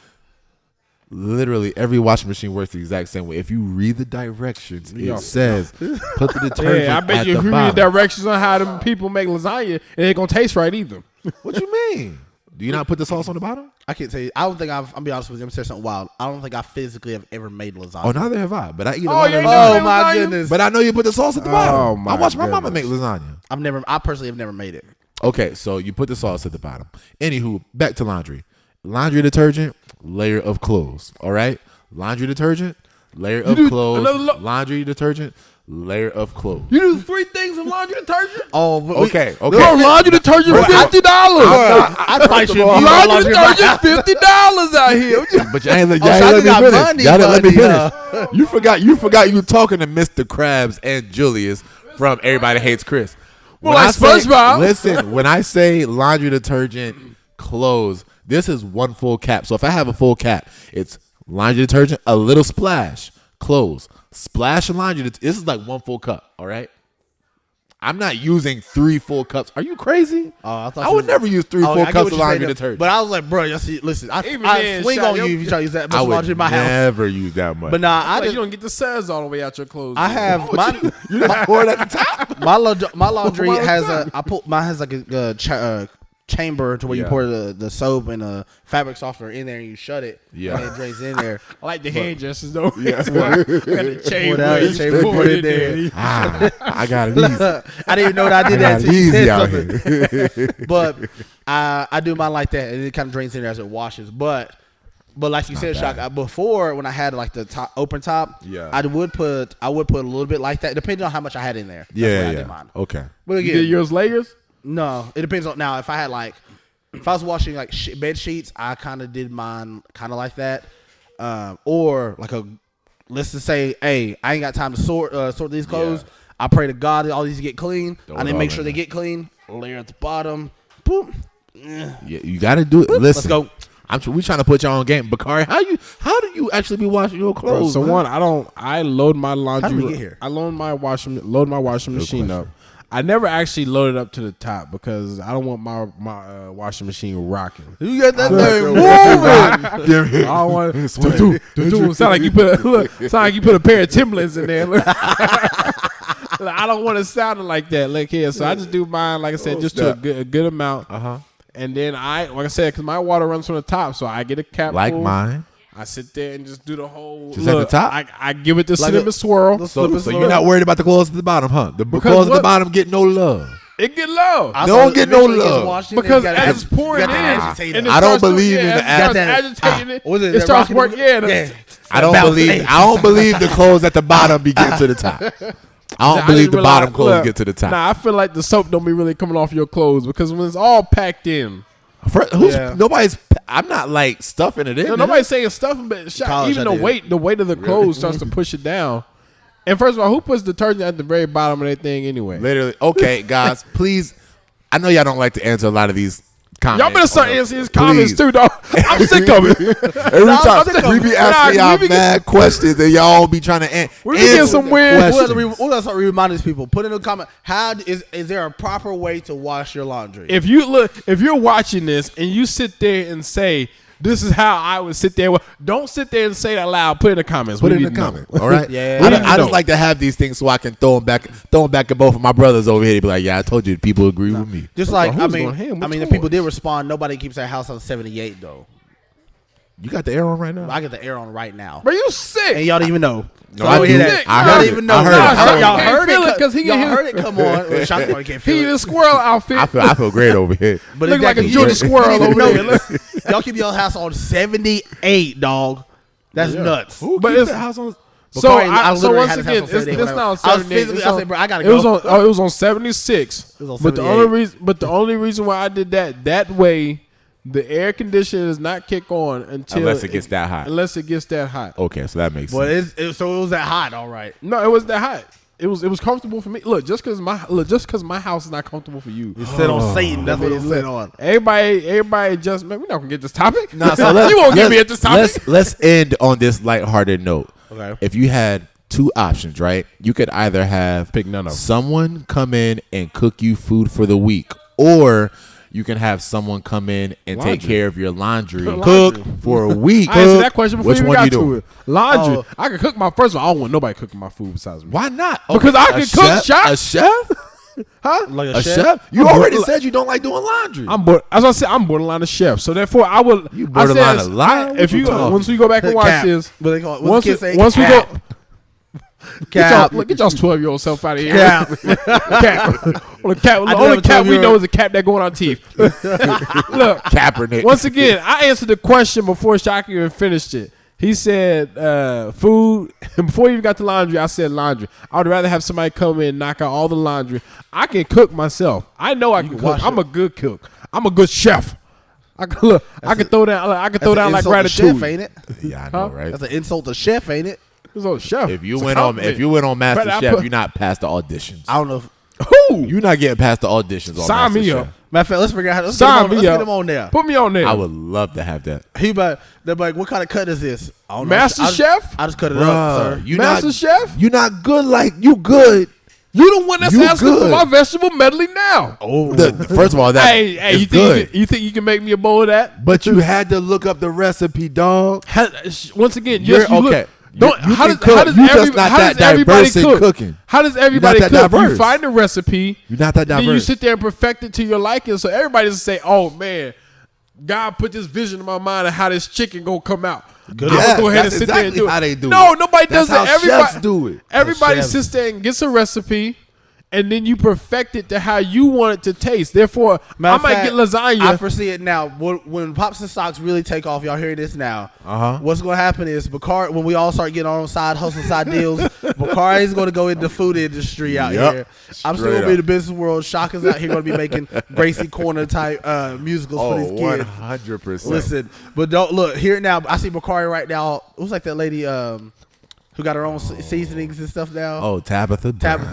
Literally every washing machine works the exact same way. If you read the directions, it says put the detergent. Yeah, I bet you if you read the directions on how them people make lasagna, it ain't gonna taste right either. What you mean? Do you not put the sauce on the bottom? I can't tell you. I don't think I'll be honest with you. I'm saying something wild. I don't think I physically have ever made lasagna. Oh, neither have I. But I eat a lot of lasagna. Oh my goodness! But I know you put the sauce at the bottom. Oh my! I watched my mama make lasagna. I personally have never made it. Okay, so you put the sauce at the bottom. Anywho, back to laundry. Laundry detergent, layer of clothes. All right? Laundry detergent, layer of clothes. Laundry detergent, layer of clothes. You do 3 things in laundry detergent? Oh, okay. Bro, laundry detergent $50. I probably should use laundry detergent $50 out here. But y'all ain't let me finish. You forgot you were talking to Mr. Krabs and Julius from Everybody Hates Chris. Well, like SpongeBob. Listen, when I say laundry detergent, clothes, this is one full cap. So if I have a full cap, it's laundry detergent, a little splash, clothes, splash of laundry. This is like one full cup. All right. I'm not using 3 full cups. Are you crazy? I would never use 3 full cups of laundry detergent. But I was like, bro, listen, I swing on you if you try to use that much laundry in my house. Never use that much. But nah, you don't get the suds all the way out your clothes. I have mine. You not pour it at the top. My laundry has mine has like a chamber to where you pour the soap and the fabric softener in there and you shut it. Yeah, and it drains in there. I like the hand gestures though. Yeah, chamber, put it there. I got it easy. I didn't even know that I did that. Easy out here. But I do mine like that, and it kind of drains in there as it washes. But like you said, Shock, before when I had like the top open top, I would put a little bit like that, depending on how much I had in there. That's I did mine. Okay. But again, you did yours layers? No, it depends on now. If I was washing like bed sheets, I kind of did mine kind of like that, or like let's just say, hey, I ain't got time to sort these clothes. Yeah. I pray to God that all these get clean. I didn't make sure they get clean. Layer at the bottom. Boom. Yeah, you got to do it. Boop. Listen, let's go. We trying to put y'all on game, Bakari. How do you actually be washing your clothes? Bro, so I load my laundry. How did we get here? I load my washing machine up. I never actually loaded up to the top because I don't want my washing machine rocking. You got that thing moving. I don't want sound like you put a pair of Timberlands in there. I don't want it sounding like that. Like here, so I just do mine, like I said, just to a good amount. And then like I said, because my water runs from the top, so I get a cap like full. mine. I sit there and just do the whole. Just at the top? I give it the cinnamon swirl. So you're not worried about the clothes at the bottom, huh? The clothes at the bottom get no love. It get love. They don't get no love. Because as it's pouring in, and I don't believe in the agitating it. It starts working. I don't believe the clothes at the bottom be getting to the top. I don't believe the bottom clothes get to the top. Nah, I feel like the soap don't be really coming off your clothes because when it's all packed in. I'm not like stuffing it in. No, nobody's saying stuffing, but even the weight of the clothes starts to push it down. And first of all, who puts detergent at the very bottom of that thing anyway? Literally. Okay, guys, please. I know y'all don't like to answer a lot of these comments. Y'all better start answering his comments too, dog. I'm sick of it. Every time we be asking y'all mad questions and y'all be trying to answer. We be getting some weird questions. We'll start reminding these people. Put in a comment. Is there a proper way to wash your laundry? If you're watching this and you sit there and say, this is how I would sit there. Don't sit there and say that loud. Put it in the comments. Put it in the comments. All right. Yeah. I just like to have these things so I can throw them back at both of my brothers over here. They be like, yeah, I told you, people agree with me. Just like the people did respond. Nobody keeps their house on 78 though. You got the air on right now? I got the air on right now. But you sick. And y'all don't even know. No, I hear that. I don't even know. Y'all heard it because y'all heard it come on. He in a squirrel outfit. I feel great over here. But look like a Georgia squirrel over there. Y'all keep your house on 78, dog. That's nuts. But it's the house on. So once again, it's not on 78. I said, bro, I gotta go. It was on 76. But the only reason why I did that way. The air conditioner does not kick on unless it gets that hot. Unless it gets that hot. Okay, so that makes sense. But so it was that hot, all right. No, it wasn't that hot. It was comfortable for me. Look, just because my house is not comfortable for you. You sit on Satan. That's what you sit on. Everybody just man, we're not gonna get this topic. Nah, so you won't get me at this topic. Let's end on this lighthearted note. Okay. If you had two options, right? You could either have pick none of them. Someone come in and cook you food for the week, or you can have someone come in and take care of your laundry, cook for a week. I answered that question before you got to it. Laundry. Oh. I can cook my first one. I don't want nobody cooking my food besides me. Why not? Because I can cook. A chef? Huh? Like a chef? You already said you don't like doing laundry. As I said, I'm borderline a chef. So therefore, I would. You borderline a lot. If you once we go back and watch this, once we go. Get y'all's 12-year-old self out of here. Cap. Only cap we know is a cap that go on our teeth. Look, Kaepernick. Once again, I answered the question before Shocky even finished it. He said food. And before he even got to laundry, I said laundry. I would rather have somebody come in and knock out all the laundry. I can cook myself. I know I can cook. I'm a good cook. I'm a good chef. I can throw down like ratatouille. Chef, ain't it? Yeah, I know, right? That's an insult to chef, ain't it? Chef. If you went on Master Chef, you're not past the auditions. I don't know. Who? You're not getting past the auditions on Sign Master me Chef. up. Matter of fact, let's figure out how to get him on there. Put me on there. I would love to have that. They're like, what kind of cut is this? I don't know. Master Chef? I just cut it up, sir. Master Chef? You're not good like you good. You the one that's asking for my vegetable medley now. Oh, first of all, that hey, you think you can make me a bowl of that? But you had to look up the recipe, dog. Once again, you're okay. How does everybody cook? Cooking. How does everybody cook? Diverse. You find a recipe. You're not that diverse. Then you sit there and perfect it to your liking. So everybody just say, "Oh man, God put this vision in my mind of how this chicken gonna come out." I'm gonna go ahead and sit there and do it. How they do no, it. Nobody does That's it. How chefs do it. Everybody sits there and gets a recipe. And then you perfect it to how you want it to taste. Therefore, I might get lasagna. I foresee it now. When Pops and Socks really take off, y'all hear this now. What's going to happen is Bakari, when we all start getting on side hustle, side deals, Bakari is going to go in the food industry out here. I'm still going to be in the business world. Shaka's out here going to be making Gracie Corner type musicals for these kids. 100%. Listen, but don't look here now. I see Bakari right now. It was like that lady. Who got her own seasonings and stuff now? Oh, Tabitha,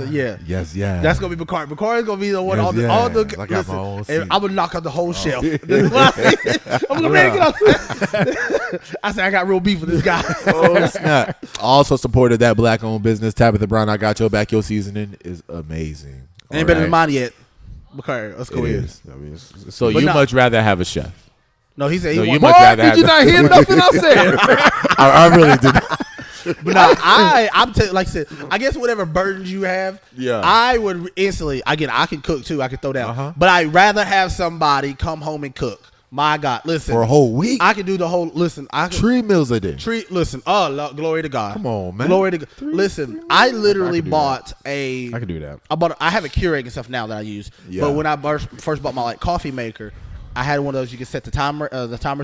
yeah. Yes. That's gonna be Bakari. Bakari's gonna be the one. Yes, all the I got my own listen, I'm gonna knock out the whole shelf. I'm gonna get off. I said I got real beef with this guy. Oh snap! Also supported that black-owned business. Tabitha Brown, I got your back. Your seasoning is amazing. Ain't better than mine yet. Bakari, let's go in. So you much rather have a chef? No, he said you much rather. Did you not hear nothing I said? I really did. But no, I'm like I said, I guess whatever burdens you have, I would instantly. Again, I can cook too. I can throw down, but I'd rather have somebody come home and cook. My God, listen. For a whole week? I can do the whole, listen. 3 meals a day. Listen. Oh, glory to God. Come on, man. Glory to God. Listen, I literally bought I can do that. I have a Keurig and stuff now that I use. Yeah. But when I first bought my like coffee maker, I had one of those you can set the timers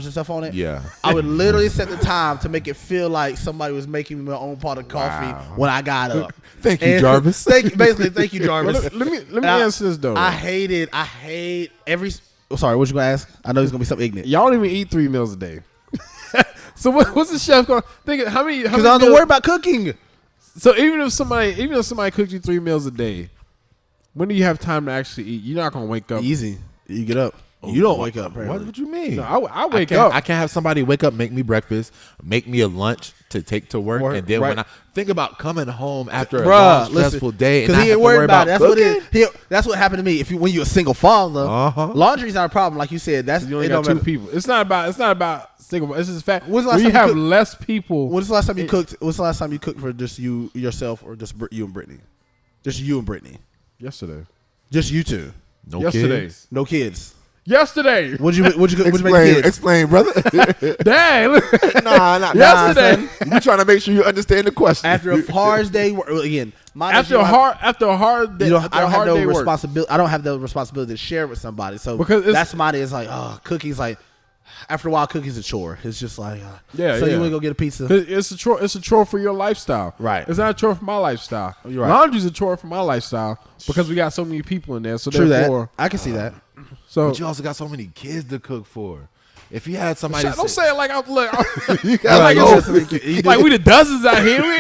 and stuff on it. Yeah. I would literally set the time to make it feel like somebody was making me my own pot of coffee when I got up. Thank you, Jarvis. Thank you, Jarvis. Let me answer this though. I hate every. Oh, sorry, what you gonna ask? I know it's gonna be something ignorant. Y'all don't even eat 3 meals a day. So what's the chef going? Think how many? Because I don't worry about cooking. So even if somebody cooks you 3 meals a day, when do you have time to actually eat? You're not gonna wake up easy. You get up. You don't wake up. What you mean? No, I wake up. I can't have somebody wake up, make me breakfast, make me a lunch to take to work, and then when I think about coming home after a long, stressful day, because he ain't worried about it. That's what happened to me. When you're a single father, laundry's not a problem. Like you said, you only got 2 people. It's not about single. It's just fact. When's the last time you have less people? When's the last time you cooked? When's the last time you cooked for just you yourself or just you and Brittany? Just you and Brittany. Yesterday. Just you two. No kids. No kids. Yesterday. What'd you make kids? Explain, brother. Dang. Nah. Yesterday. You trying to make sure you understand the question. After a hard day, again. After a hard day, I don't have no responsibility. I don't have the responsibility to share with somebody. So because that's somebody is like, cookies. Like after a while, cookies a chore. It's just like, So you want to go get a pizza? It's a chore. It's a chore for your lifestyle. Right. It's not a chore for my lifestyle. You're right. Laundry's a chore for my lifestyle because we got so many people in there. So true therefore, that. I can see that. So, but you also got so many kids to cook for. If you had somebody, don't say it like I'm like we the dozens out here. We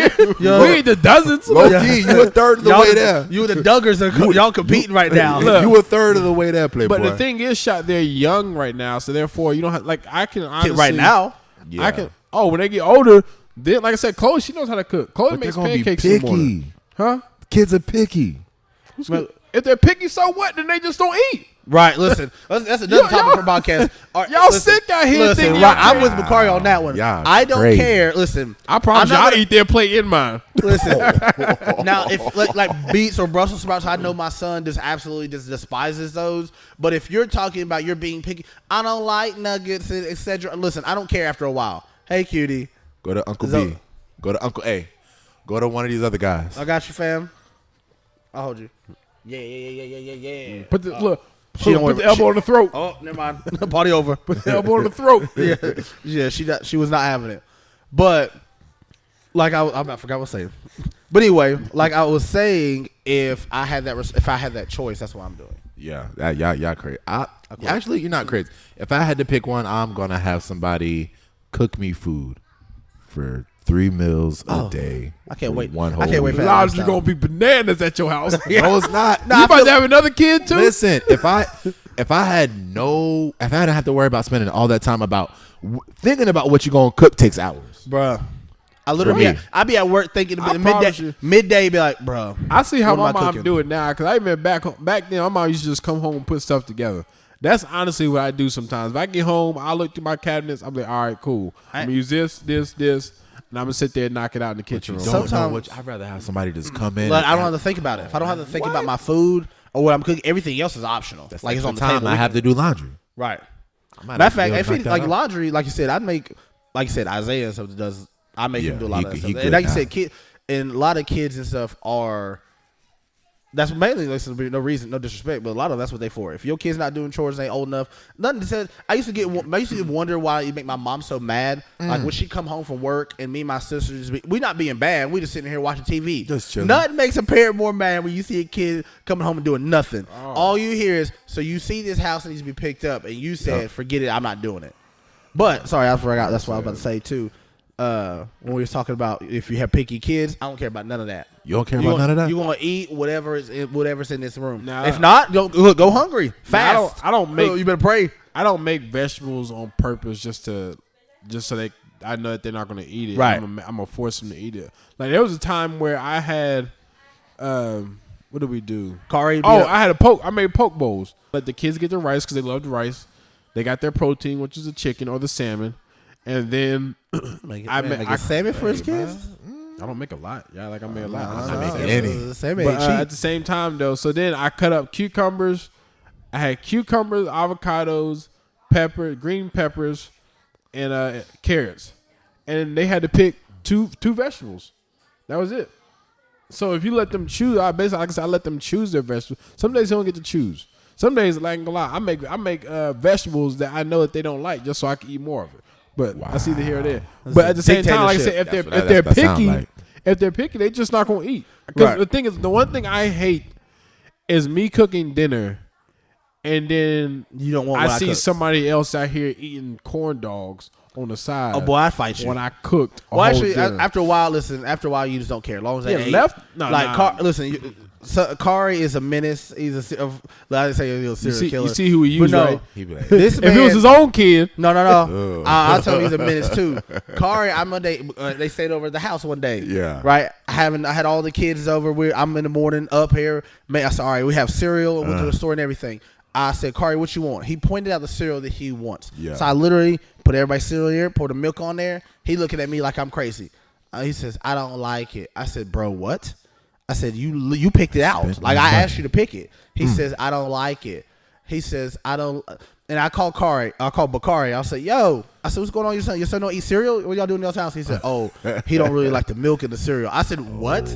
ain't the dozens. Low key, you a third of the way there. You the Duggars y'all competing right now. Look, you a third of the way there, Playboy. But the thing is, they're young right now, so therefore you don't have I can honestly right now. Yeah. I can. Oh, when they get older, then like I said, Chloe she knows how to cook. Chloe makes pancakes in the morning. Huh? Kids are picky. If they're picky, so what? Then they just don't eat. Right, listen. That's another topic for podcast. Y'all sick out here thinking. I'm with Bakari on that one. I don't care. Listen, I promise y'all eat their plate in mine. Listen, now if like beets or Brussels sprouts, I know my son just absolutely just despises those. But if you're talking about you're being picky, I don't like nuggets, etc. Listen, I don't care after a while. Hey, cutie. Go to Uncle B. Go to Uncle A. Go to one of these other guys. I got you, fam. I'll hold you. Yeah. Put the elbow on the throat. Oh, never mind. Party over. Put the elbow on the throat. Yeah. She was not having it. But like I forgot what I was saying. But anyway, like I was saying, if I had that choice, that's what I'm doing. Yeah, y'all crazy. Actually, you're not crazy. If I had to pick one, I'm gonna have somebody cook me food for 3 meals a day. I can't wait. I can't wait for that. You're gonna be bananas at your house. No, it's not. You about to have another kid too? Listen, if I hadn't have to worry about spending all that time about thinking about what you're gonna cook takes hours, bruh. I literally I be at work thinking midday be like, bruh. I see how my mom do it now because I remember back then my mom used to just come home and put stuff together. That's honestly what I do sometimes. If I get home, I look through my cabinets. I'm like, all right, cool. I'm gonna use this, and I'm gonna sit there and knock it out in the kitchen room. Sometimes I'd rather have somebody just come in. I don't have to think about it. If I don't have to think about my food or what I'm cooking, everything else is optional. That's like it's on the time table. I have to do laundry. Right. Matter of fact, if like laundry, like you said, Isaiah stuff does. I make him do a lot of that stuff. And like you said, and a lot of kids and stuff are. That's mainly no reason, no disrespect, but a lot of that's what they for. If your kid's not doing chores, they ain't old enough. Nothing says. I used to wonder why you make my mom so mad. Like when she come home from work and me and my sister we not being bad. We just sitting here watching TV. Just chilling. Nothing makes a parent more mad when you see a kid coming home and doing nothing. Oh. All you hear is, so you see this house that needs to be picked up, and you said, forget it, I'm not doing it. But sorry, I forgot. That's what I was about to say too. When we were talking about if you have picky kids, I don't care about none of that. You don't care about none of that? You're going to eat whatever's in this room. Now, if not, go hungry. Fast. I don't make. You better pray. I don't make vegetables on purpose just so I know that they're not going to eat it. Right. I'm going to force them to eat it. Like there was a time where I had, what did we do? I made poke bowls. Let the kids get the rice because they love the rice. They got their protein, which is the chicken or the salmon. And then I make salmon for his kids. I don't make a lot. Yeah, like I make a lot. I make any. But at the same time, though, so then I cut up cucumbers. I had cucumbers, avocados, green peppers, and carrots. And they had to pick two vegetables. That was it. So if you let them choose, I let them choose their vegetables. Some days they don't get to choose. Some days, like, I ain't gonna lie, I make vegetables that I know that they don't like just so I can eat more of it. But I see the here or there. But at the same time, like I said, if they're picky, they just not gonna eat. Because the thing is, the one thing I hate is me cooking dinner, and then you don't want. I see somebody else out here eating corn dogs on the side. Oh boy, I fight you when I cooked. After a while, you just don't care. As long as they left. Listen. Kari is a menace. He's I say he's a serial killer. You see who he used, right? This man, if it was his own kid. No. I'll tell you he's a menace too. Kari, they stayed over at the house one day. Yeah. Right? I had all the kids over. I'm in the morning up here. I said, all right, we have cereal. Went to the store and everything. I said, Kari, what you want? He pointed out the cereal that he wants. Yeah. So I literally put everybody's cereal here, pour the milk on there. He looking at me like I'm crazy. He says, I don't like it. I said, bro, what? I said, you picked it out. Like, I asked you to pick it. He says, I don't like it. He says, I don't. And I called Kari. I called Bakari. I said, yo. I said, what's going on? Your son don't eat cereal? What y'all doing in your house? He said, oh, he don't really like the milk in the cereal. I said, what?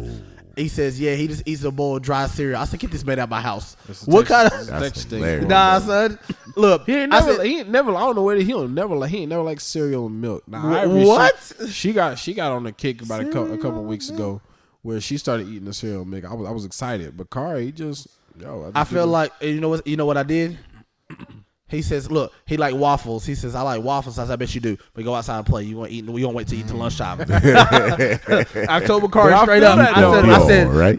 He says, yeah, he just eats a bowl of dry cereal. I said, get this man out of my house. What kind of thing? Nah, son. Look, he ain't never. I don't know where he ain't never like cereal and milk. Nah, what? She got on the kick about a couple of weeks ago, where she started eating the cereal milk. I was excited, but Kari, I feel like you know what I did. He says, look, he like waffles. He says, I like waffles. I said, I bet you do. But go outside and play. You want to eat? You don't wait to eat till lunchtime. October Kari straight up.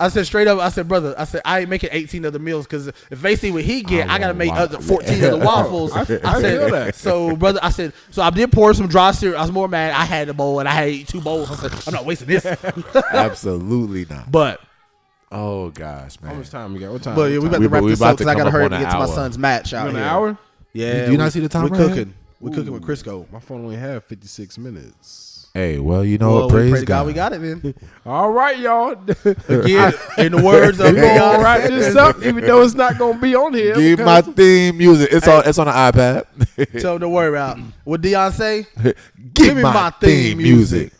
I said straight up. I said, brother. I said, I ain't making 18 of the meals because if they see what he get, I gotta make 14 of the waffles. I said, feel that. So brother, I said, so I did pour some dry cereal. I was more mad. I had a bowl and I had to eat 2 bowls. I said, I'm not wasting this. Absolutely not. But. Oh gosh, man. How much time we got? What time? But yeah, we about to wrap this up because I gotta hurry to get to my son's match out here. An hour? Yeah. Do you not see the time? We're cooking. We're cooking with Crisco. My phone only had 56 minutes. Hey, well, you know what? Praise God. We got it, man. All right, y'all. Again, in the words of Beyonce, wrap this up, even though it's not gonna be on here. Give my theme music. It's on the iPad. Tell them to worry about. What Deion say? Give me my theme music.